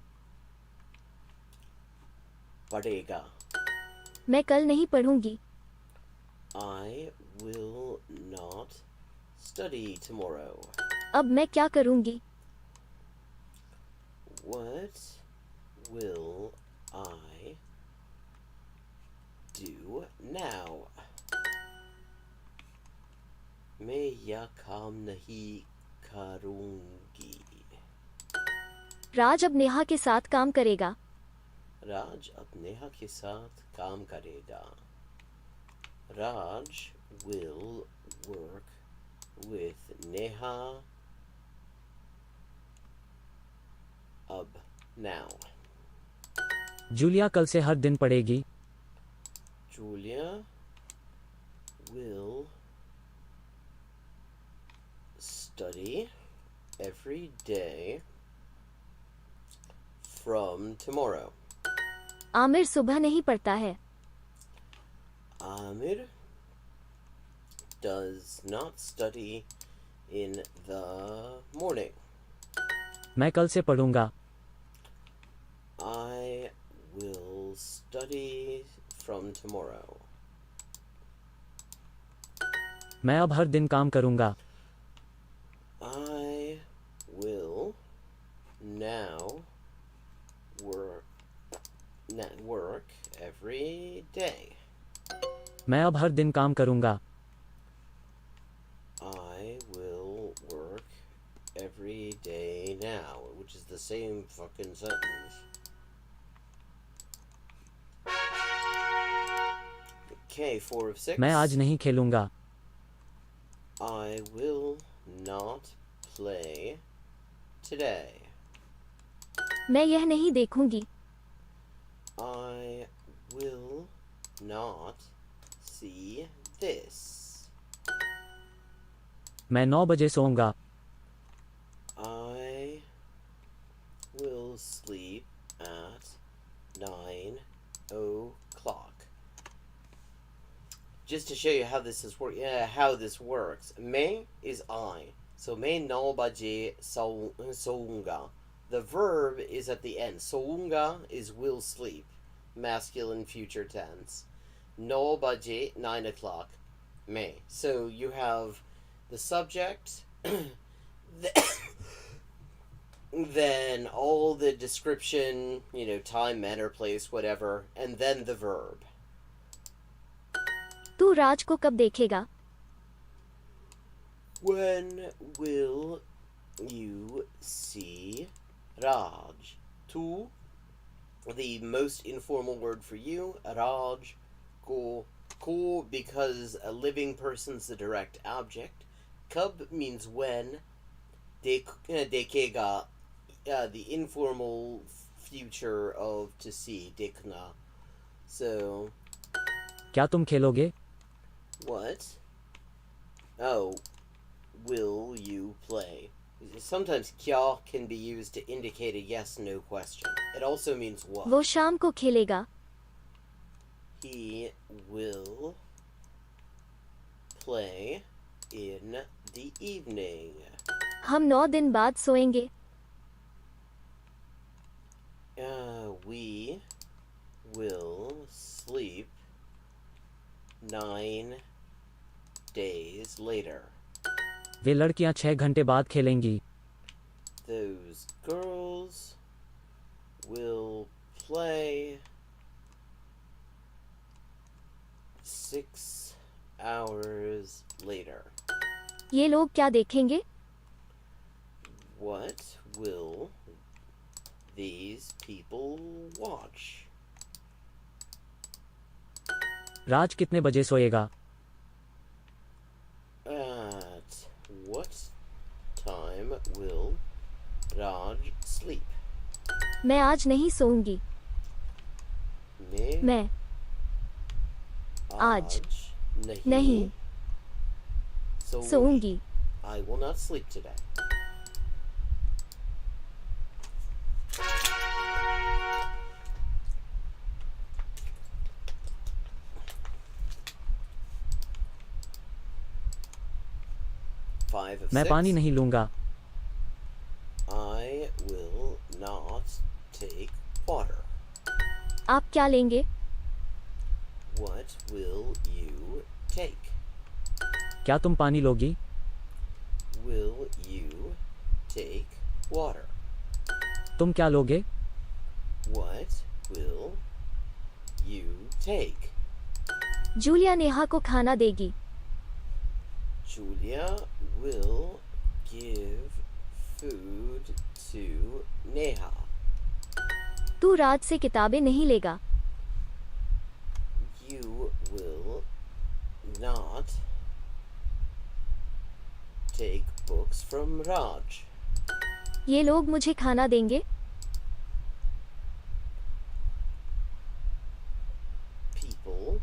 padega. मैं कल नहीं पढ़ूंगी. I will not study tomorrow. अब मैं क्या करूंगी? What will I do now? मैं यह काम नहीं करूंगी. राज अब नेहा के साथ काम करेगा. राज अब नेहा के साथ काम करेगा. Raj will work with Neha अब now. जूलिया कल से हर दिन पढ़ेगी. Julia will study every day from tomorrow. Aamir सुबह नहीं पढ़ता है. Amir does not study in the morning. मैं कल से पढ़ूंगा. I will study from tomorrow. मैं अब हर दिन काम करूंगा. I will now work every day. मैं अब हर दिन काम करूंगा. I will work every day now, which is the same fucking sentence. Okay, 4 of 6. मैं आज नहीं खेलूंगा. I will not play today. मैं यह नहीं देखूंगी. I will not see this. मैं 9 बजे सोऊंगा. I will sleep at 9 o'clock. Just to show you how this is how this works. Me is I. So me 9 baje sounga. The verb is at the end. Sounga is will sleep. Masculine future tense. 9 baje 9 o'clock. Me. So you have the subject, then all the description, time, manner, place, whatever, and then the verb. तू राज को कब देखेगा? When will you see Raj? Tu, the most informal word for you, Raj, ko, because a living person's the direct object. Kub means when. Dekega, the informal future of to see, dekna. So. क्या तुम खेलोगे? What? Oh, will you play? Sometimes kya can be used to indicate a yes/no question. It also means what? वो शाम को खेलेगा. He will play in the evening. हम 9 दिन बाद सोएंगे. We will sleep 9 days later. वे लड़कियां 6 घंटे बाद खेलेंगी. Those girls will play 6 hours later. ये लोग क्या देखेंगे? What will these people watch? राज कितने बजे सोएगा? At what time will Raj sleep? मैं आज नहीं सोऊंगी. मैं आज नहीं सोऊंगी. I will not sleep today. मैं पानी नहीं लूंगा. I will not take water. आप क्या लेंगे? What will you take? क्या तुम पानी लोगी? Will you take water? तुम क्या लोगे? What will you take? Julia Neha को खाना देगी. Julia will give food to Neha. तू राज से किताबें नहीं लेगा. You will not take books from Raj. ये लोग मुझे खाना देंगे. People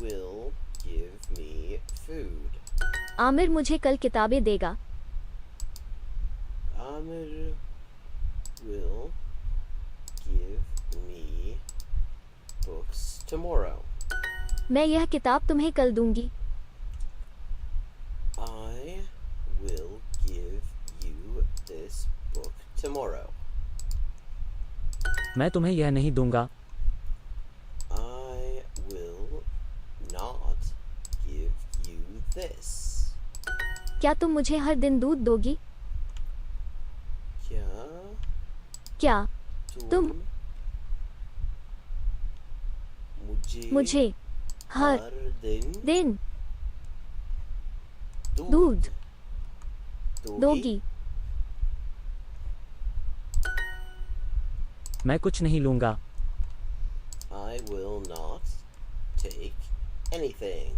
will give me food. Aamir मुझे कल किताबें देगा. Amir will give me books tomorrow. मैं यह किताब तुम्हें कल दूंगी. I will give you this book tomorrow. मैं तुम्हें यह नहीं दूंगा. I will not give you this. क्या तुम मुझे हर दिन दूध दोगी? क्या तुम मुझे हर दिन दूध दोगी? मैं कुछ नहीं लूंगा. I will not take anything.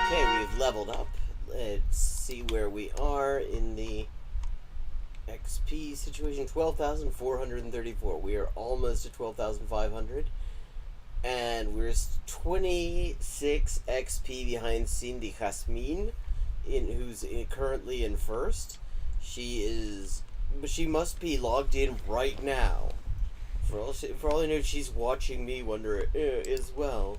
Okay, we've leveled up. Let's see where we are in the XP situation. 12,434. We are almost at 12,500. And we're 26 XP behind Cindy Jasmine, who's currently in first. She must be logged in right now. For all I know, she's watching me wonder as well.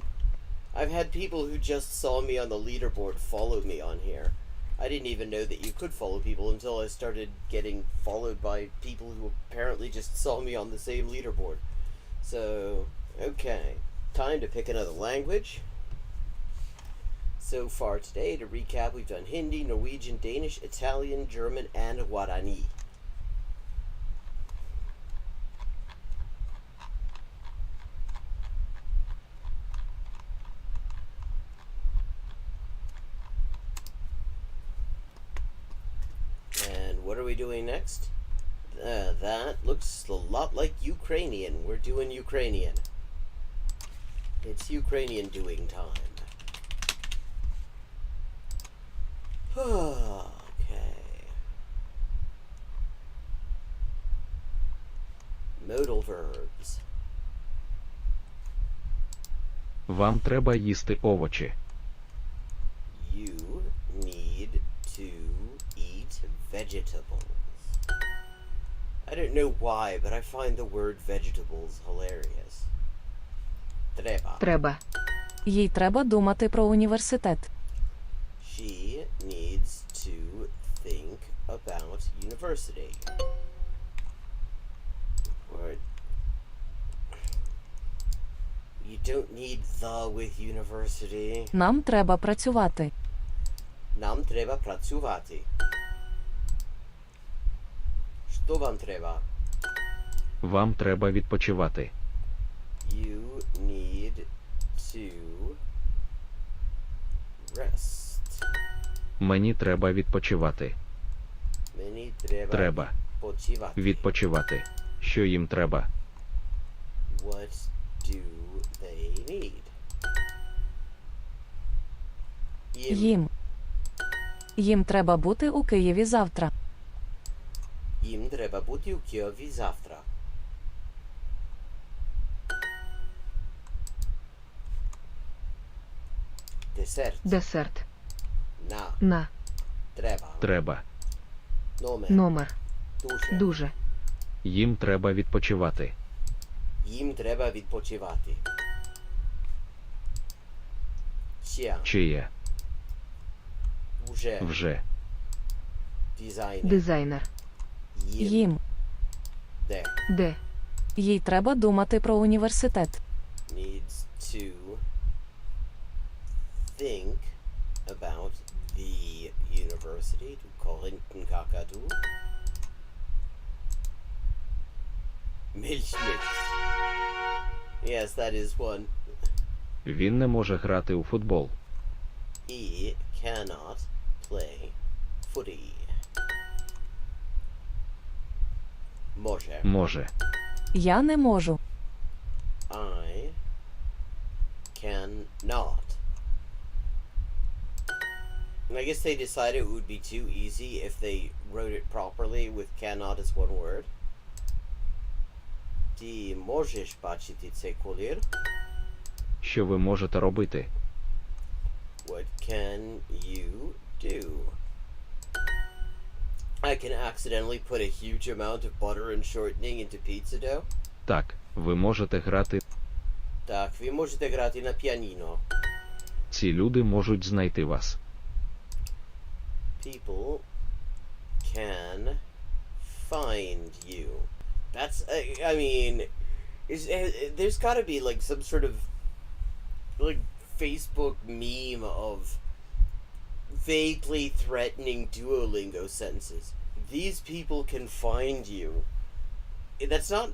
I've had people who just saw me on the leaderboard follow me on here. I didn't even know that you could follow people until I started getting followed by people who apparently just saw me on the same leaderboard. So, okay. Time to pick another language. So far today, to recap, we've done Hindi, Norwegian, Danish, Italian, German, and Guarani. And what are we doing next? That looks a lot like Ukrainian. We're doing Ukrainian. It's Ukrainian doing time. Okay. Modal verbs. Вам треба їсти овочі. You need to eat vegetables. I don't know why, but I find the word vegetables hilarious. Треба. Треба. Їй треба думати про університет. She needs to think about university. Or you don't need the with university. Нам треба працювати. Нам треба працювати. Що вам треба? Вам треба відпочивати. You need to rest. Мені треба відпочивати. Мені Треба. відпочивати. Відпочивати. Що їм треба? What do they need? Їм треба бути у Києві завтра. Їм треба бути у Києві завтра. Десерт. Десерт. На. На. Треба. Треба. Номер. Дуже. Дуже. Їм треба відпочивати. Їм треба відпочивати. Чиє? Вже. Вже. Дизайнер. Їм. Де. Де. Їй треба думати про університет. Needs to think about the university to Korinten Kakadu. Milchschnitt. Yes, that is one. Він не може грати у футбол. He cannot play footy. Може. Може. Я не можу. I cannot. And I guess they decided it would be too easy if they wrote it properly with cannot as one word. Ти можеш бачити цей колір? Що ви можете робити? What can you do? I can accidentally put a huge amount of butter and shortening into pizza dough. Так, ви можете грати. Так, ви можете грати на піаніно. Ці люди можуть знайти вас. People can find you. That's, I mean, there's gotta be like some sort of like Facebook meme of vaguely threatening Duolingo sentences. These people can find you. That's not...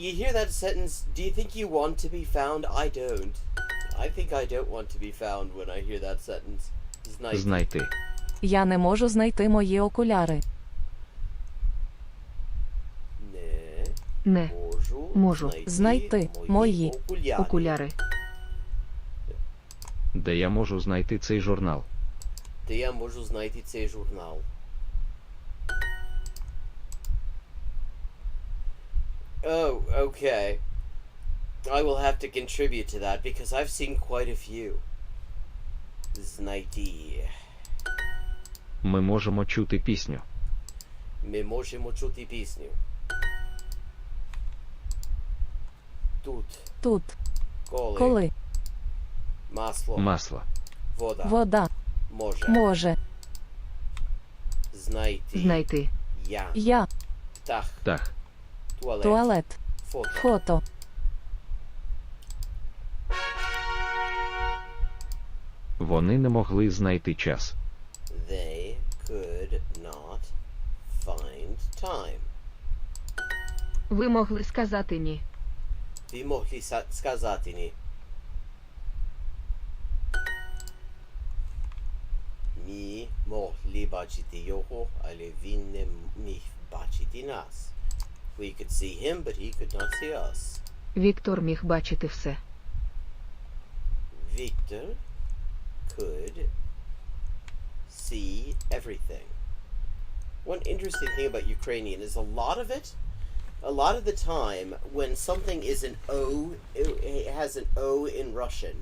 You hear that sentence, do you think you want to be found? I don't. I think I don't want to be found when I hear that sentence. Знайти. Я не можу знайти мої окуляри. Не можу знайти мої окуляри. Де я можу знайти цей журнал? Де я можу знайти цей журнал? Oh, okay. I will have to contribute to that because I've seen quite a few. Знайти. Ми можемо чути пісню. Ми можемо чути пісню. Тут. Коли. Масло. Масло. Вода. Вода. Може. Знайти. Я. Птах. Туалет. Фото. Вони не могли знайти час. They could not find time. Ви могли сказати ні. Ви могли сказати ні. Ми могли бачити його, але він не міг бачити нас. We could see him, but he could not see us. Віктор міг бачити все. Victor could see everything. One interesting thing about Ukrainian is a lot of the time when something is an O, it has an O in Russian.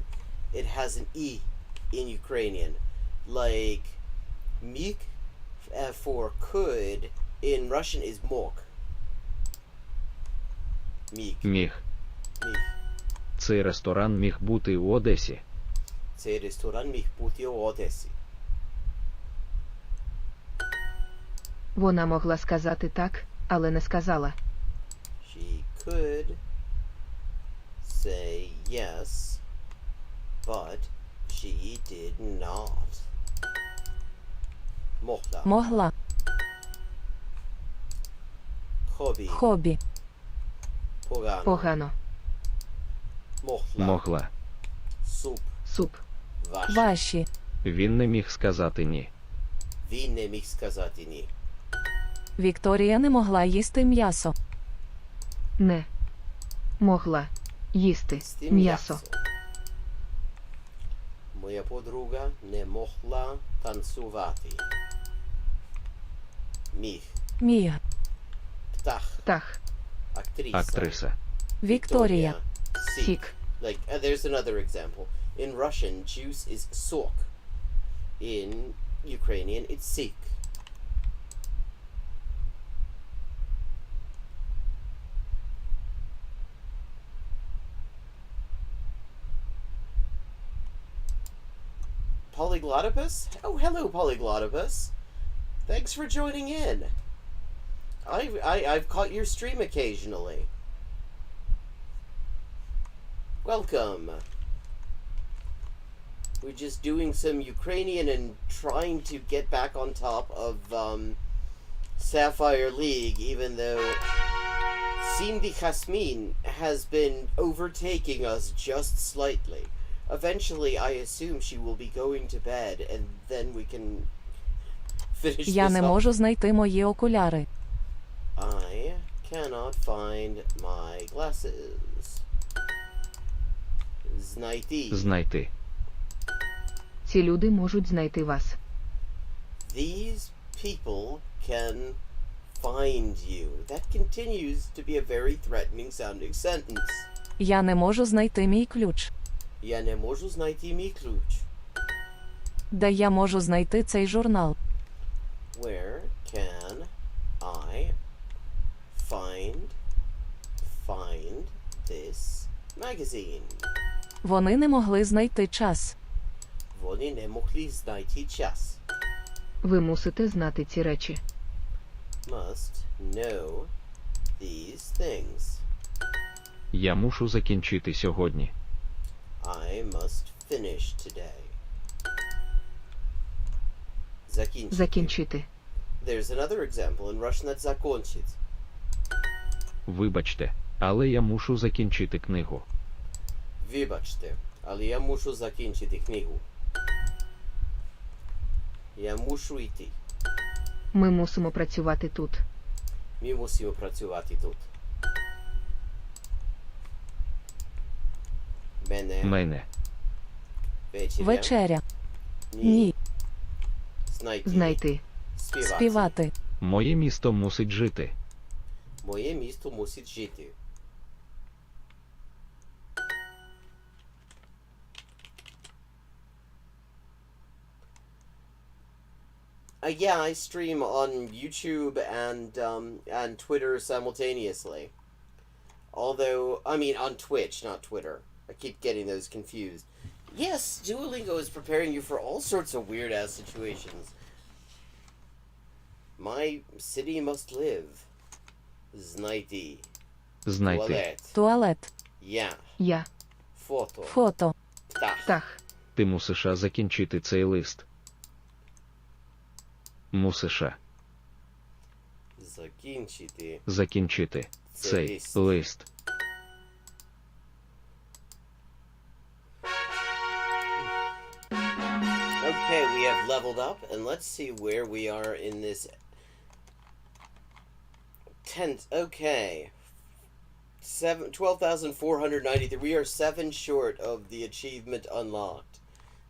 It has an E in Ukrainian. Like mik for could in Russian is mok. Міг. Цей ресторан міг бути у Одесі. Цей ресторан міг бути у Одесі. Вона могла сказати так, але не сказала. She could say yes, but she did not. Могла. Хобі. Погано. Могла. Суп. Ваші. Він не міг сказати ні. Він не міг сказати ні. Вікторія не могла їсти м'ясо. Не. Могла. Їсти. М'ясо. Моя подруга не могла танцювати. Міг. Птах. Актриса. Вікторія. Сік. Like, there's another example. In Russian, juice is sok. In Ukrainian, it's sik. Polyglottopus? Oh, hello, Polyglottopus. Thanks for joining in. I've caught your stream occasionally. Welcome. We're just doing some Ukrainian and trying to get back on top of Sapphire League, even though Cindy Jasmine has been overtaking us just slightly. Eventually, I assume she will be going to bed, and then we can finish this Я не можу знайти мої окуляри. I cannot find my glasses. Знайти. Ці люди можуть знайти вас. These people can find you. That continues to be a very threatening sounding sentence. Я не можу знайти мій ключ. Я не можу знайти мій ключ. Де я можу знайти цей журнал? Where can I find this magazine? Вони не могли знайти час. Вони не могли знайти час. Ви мусите знати ці речі. Must know these things. Я мушу закінчити сьогодні. I must finish today. Закінчити. There's another example in Russian that's закончить. Вибачте, але я мушу закінчити книгу. Вибачте, але я мушу закінчити книгу. Я мушу йти. Ми мусимо працювати тут. Ми мусимо працювати тут. Мене. Вечеря. Ні. Знайти. Співати. Моє місто мусить жити. Моє місто мусить жити. Yeah, I stream on YouTube and Twitter simultaneously. Although, I mean, on Twitch, not Twitter. I keep getting those confused. Yes, Duolingo is preparing you for all sorts of weird-ass situations. My city must live. Знайти. Знайти. Туалет. Я. Я. Фото. Фото. Птах. Ти мусиш закінчити цей лист. Мусиш закінчити цей лист. Okay, we have leveled up, and let's see where we are in this tent. Okay. 12,493. We are 7 short of the achievement unlocked.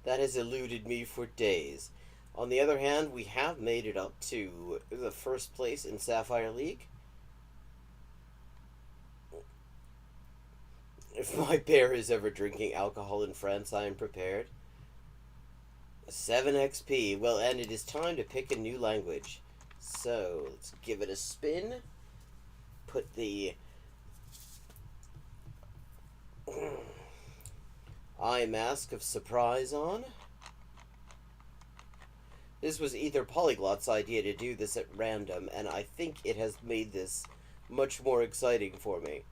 That has eluded me for days. On the other hand, we have made it up to the first place in Sapphire League. If my bear is ever drinking alcohol in France, I am prepared. 7 XP. Well, and it is time to pick a new language. So, let's give it a spin. Put the eye mask of surprise on. This was either Polyglot's idea to do this at random, and I think it has made this much more exciting for me.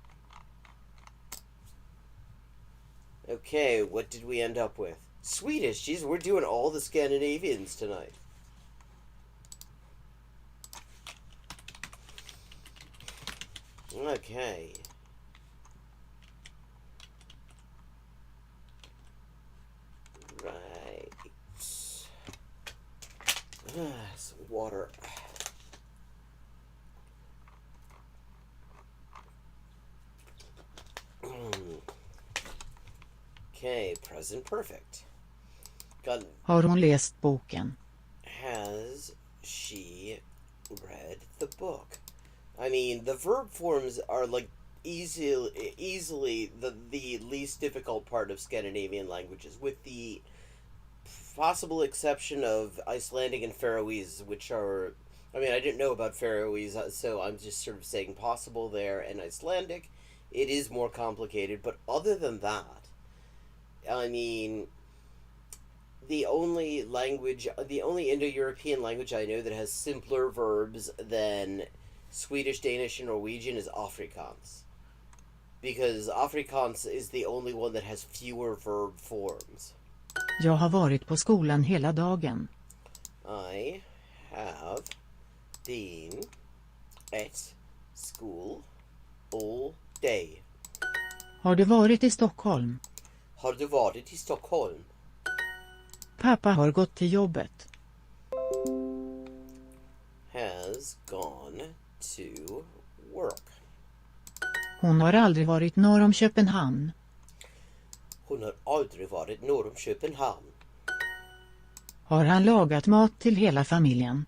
Okay, what did we end up with? Swedish. Jeez, we're doing all the Scandinavians tonight. Okay. Right. Some water. Okay, present perfect. Har hon läst boken? Has she read the book? I mean, the verb forms are like easily the least difficult part of Scandinavian languages, with the possible exception of Icelandic and Faroese, which are, I mean, I didn't know about Faroese, so I'm just sort of saying possible there, and Icelandic, it is more complicated, but other than that, I mean, the only Indo-European language I know that has simpler verbs than Swedish, Danish, and Norwegian is Afrikaans. Because Afrikaans is the only one that has fewer verb forms. Jag har varit på skolan hela dagen. I have been at school all day. Har du varit i Stockholm? Har du varit i Stockholm? Pappa har gått till jobbet. Has gone to work. Hon har aldrig varit norr om Köpenhamn. Hon har aldrig varit norr om Köpenhamn. Har han lagat mat till hela familjen?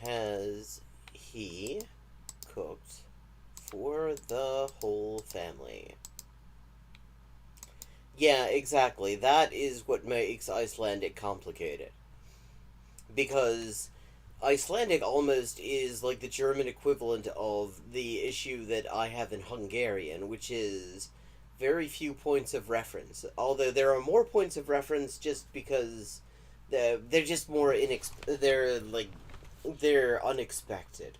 Has he cooked for the whole family? Yeah, exactly. That is what makes Icelandic complicated. Because Icelandic almost is like the German equivalent of the issue that I have in Hungarian, which is very few points of reference. Although there are more points of reference just because they're just more they're unexpected.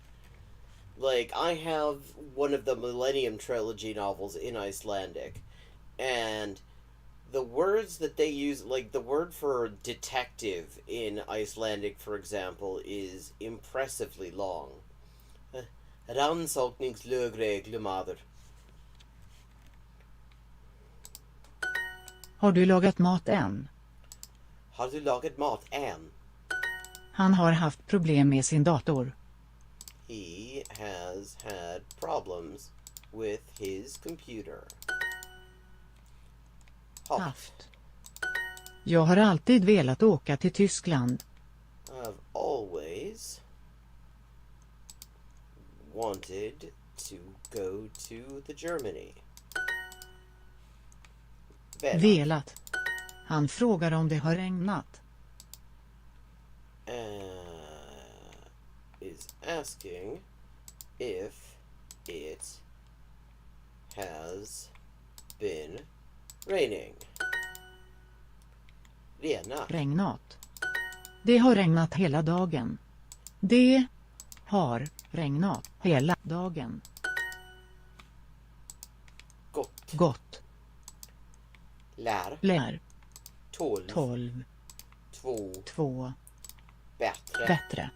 Like, I have one of the Millennium Trilogy novels in Icelandic, and the words that they use, like the word for detective in Icelandic, for example, is impressively long. Rannsakningslögreglemader. Har du lagat mat än? Har du lagat mat än? Han har haft problem med sin dator. He has had problems with his computer. Haft. Jag har alltid velat åka till Tyskland. I've always wanted to go to the Germany. Velat. Han frågar om det har regnat. Is asking if it has been raining. Regnat. Det har regnat hela dagen. Det har regnat hela dagen. Gott. Lär. 12. 2. Bättre.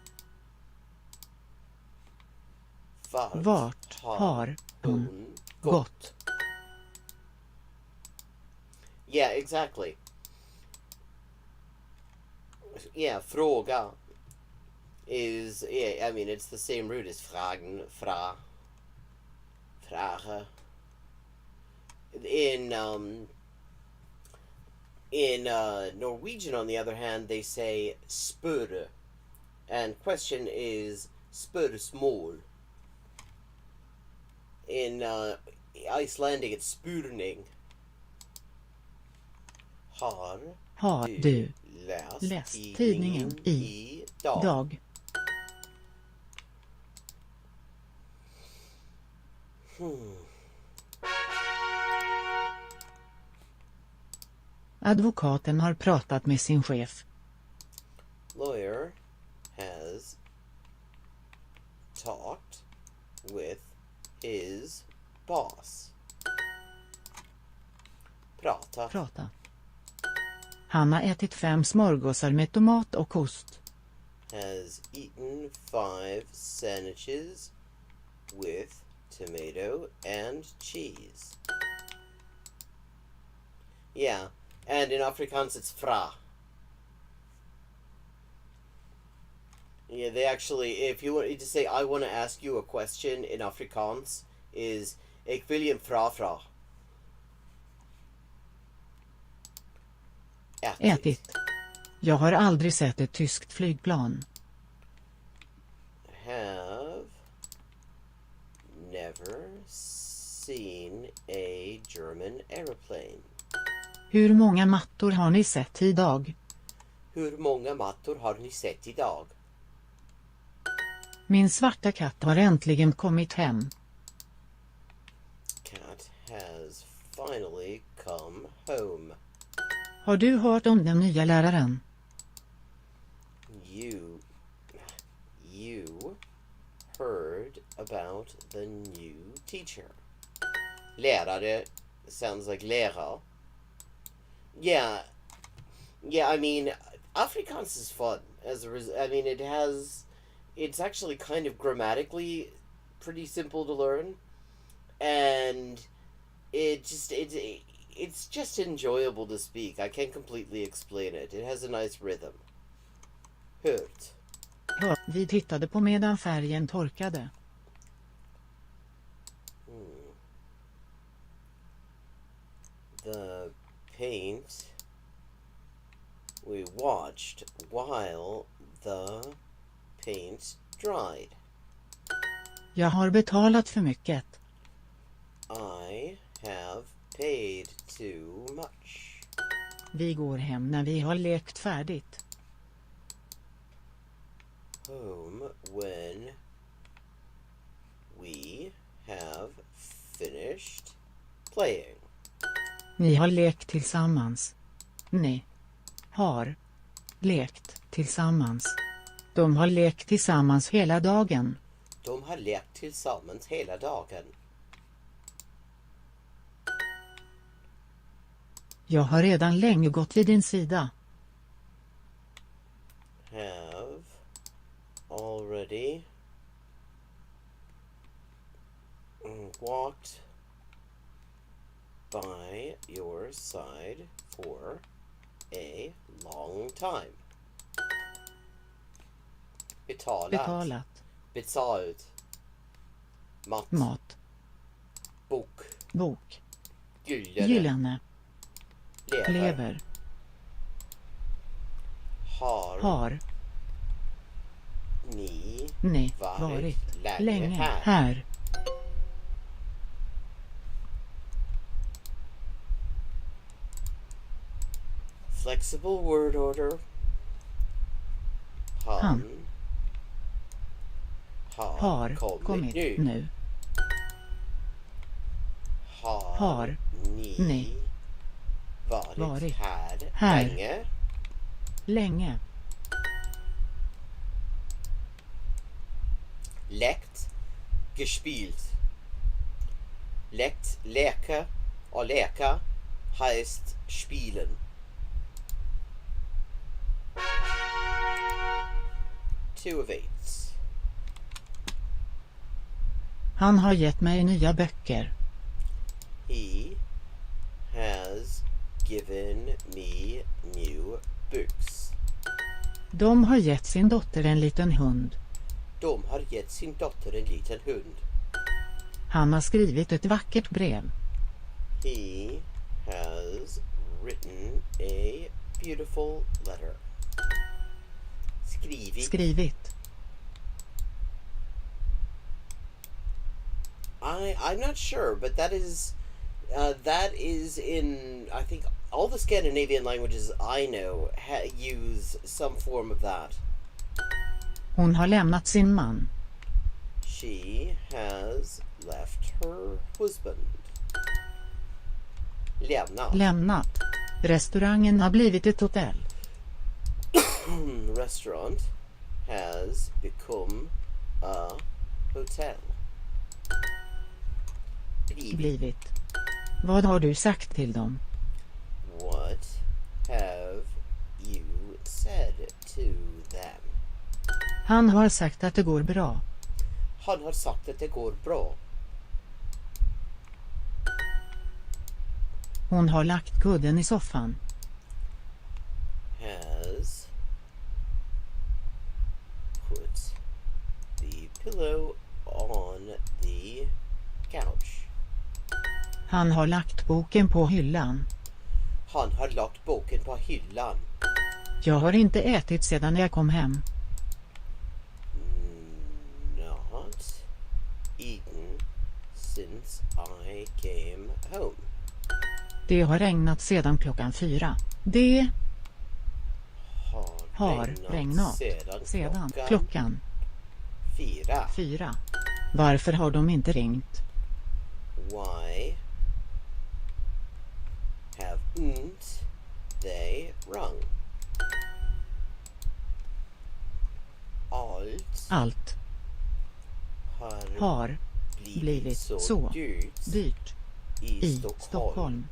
Vart har hon gått? Yeah, exactly. Yeah, fråga is, yeah, I mean, it's the same root as fragen, frage. In Norwegian, on the other hand, they say spørre, and question is spørsmål. In Icelandic, it's spurning. Har du läst tidningen i dag? Advokaten har pratat med sin chef. Lawyer has talked with his boss. Prata. Han har ätit 5 smörgåsar med tomat och ost. Has eaten 5 sandwiches with tomato and cheese. Yeah, and in Afrikaans it's fra. Yeah, they actually, if you want to say I want to ask you a question in Afrikaans, is ik wil je fra. Ätit. Jag har aldrig sett ett tyskt flygplan. Have never seen a German airplane. Hur många mattor har ni sett idag? Hur många mattor har ni sett idag? Min svarta katt har äntligen kommit hem. Cat has finally come home. Har du hört om den nya läraren? You heard about the new teacher. Lärare sounds like lärare. Yeah, I mean, Afrikaans is fun. It's actually kind of grammatically pretty simple to learn, and it's just enjoyable to speak. I can't completely explain it. It has a nice rhythm. Hört. Vi tittade på medan färgen torkade. The paint. We watched while the paint dried. Jag har betalat för mycket. I have paid too much. Vi går hem när vi har lekt färdigt. Home when we have finished playing. Ni har lekt tillsammans. Ni har lekt tillsammans. De har lekt tillsammans hela dagen. De har lekt tillsammans hela dagen. Jag har redan länge gått vid din sida. Have already walked by your side for a long time. Betalat. Betalt. Mat. Bok. Gyllene. Lever. Har. Ni varit länge här. Flexible word order. Han har kommit nu. Har ni varit här länge? Länge. Lekt, gespielt. Lekt, leka och leka heißt spielen. Two of eights. Han har gett mig nya böcker. He has given me new books. De har gett sin dotter en liten hund. De har gett sin dotter en liten hund. Han har skrivit ett vackert brev. He has written a beautiful letter. Skrivit. I'm not sure, but that is in, I think, all the Scandinavian languages I know use some form of that. Hon har lämnat sin man. She has left her husband. Lämnat. Restaurangen har blivit ett hotell. Restaurant has become a hotel. Blivit. Vad har du sagt till dem? What have you said to them? Han har sagt att det går bra. Han har sagt att det går bra. Hon har lagt kudden i soffan. Has put the pillow on the couch. Han har lagt boken på hyllan. Han har lagt boken på hyllan. Jag har inte ätit sedan jag kom hem. Not eaten since I came home. Det har regnat sedan klockan 4. Det har regnat sedan klockan 4. Varför har de inte ringt? Why haven't they rung? Allt har blivit så dyrt i Stockholm.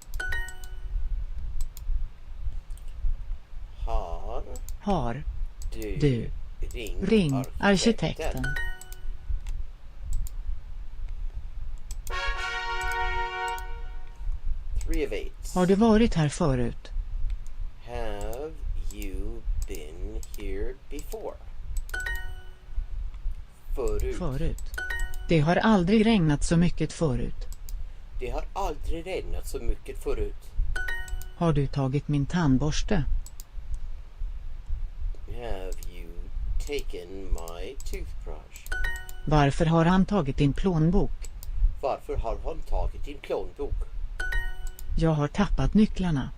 Har du ring arkitekten? Har du varit här förut? Have you been here before? Förut. Det har aldrig regnat så mycket förut. Det har aldrig regnat så mycket förut. Har du tagit min tandborste? Have you taken my toothbrush? Varför har han tagit din plånbok? Varför har han tagit din plånbok? Jag har tappat nycklarna.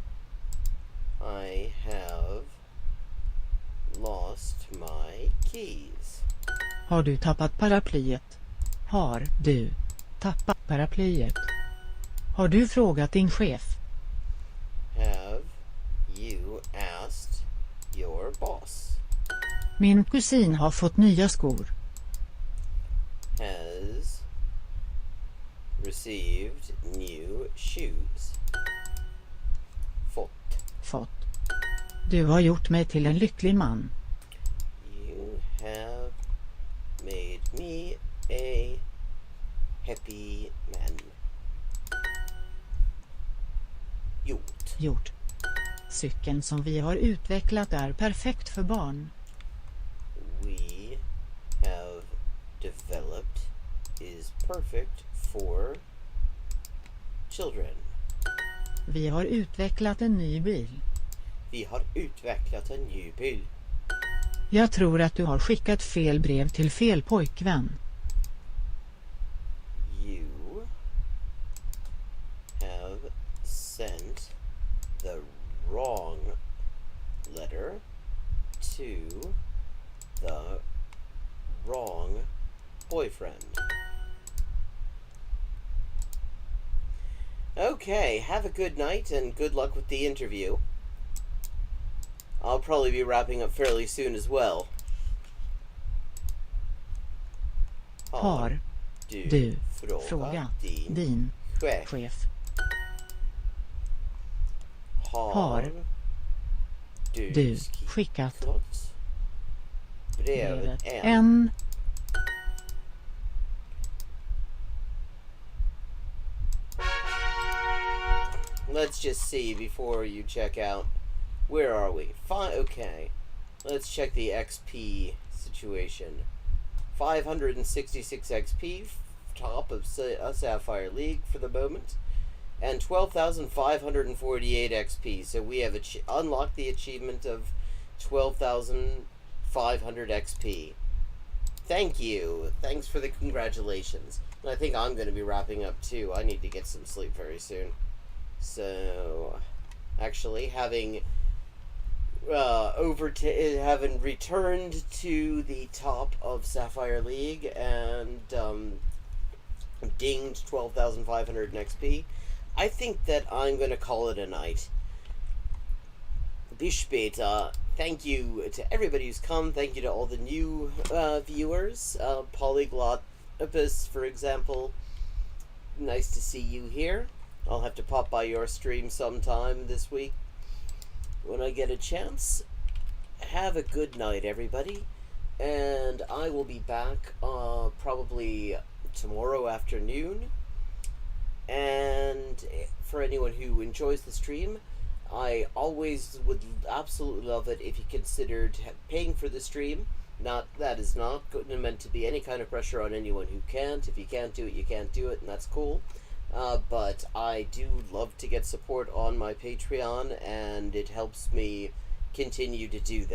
I have lost my keys. Har du tappat paraplyet? Har du tappat paraplyet? Har du frågat din chef? Have you asked your boss? Min kusin har fått nya skor. Has received new shoes. Fått. Du har gjort mig till en lycklig man. You have made me a happy man. Gjort. Cykeln som vi har utvecklat är perfekt för barn. We have developed is perfect for children. Vi har utvecklat en ny bil. Vi har utvecklat en ny bil. Jag tror att du har skickat fel brev till fel pojkvän. You have sent the wrong letter to the wrong boyfriend. Okay, have a good night and good luck with the interview. I'll probably be wrapping up fairly soon as well. Har du frågat din chef? Har du skickat brevet än? Let's just see before you check out. Where are we? Fine. Okay. Let's check the XP situation. 566 XP, top of Sapphire League for the moment, and 12,548 XP. So we have unlocked the achievement of 12,500 XP. Thank you. Thanks for the congratulations. And I think I'm going to be wrapping up too. I need to get some sleep very soon. So, actually, having having returned to the top of Sapphire League and dinged 12,500 in XP, I think that I'm going to call it a night. Bis später. Thank you to everybody who's come. Thank you to all the new viewers. Polyglot Opus, for example. Nice to see you here. I'll have to pop by your stream sometime this week when I get a chance. Have a good night, everybody. And I will be back probably tomorrow afternoon. And for anyone who enjoys the stream, I always would absolutely love it if you considered paying for the stream. That is not meant to be any kind of pressure on anyone who can't. If you can't do it, you can't do it, and that's cool. But I do love to get support on my Patreon, and it helps me continue to do this.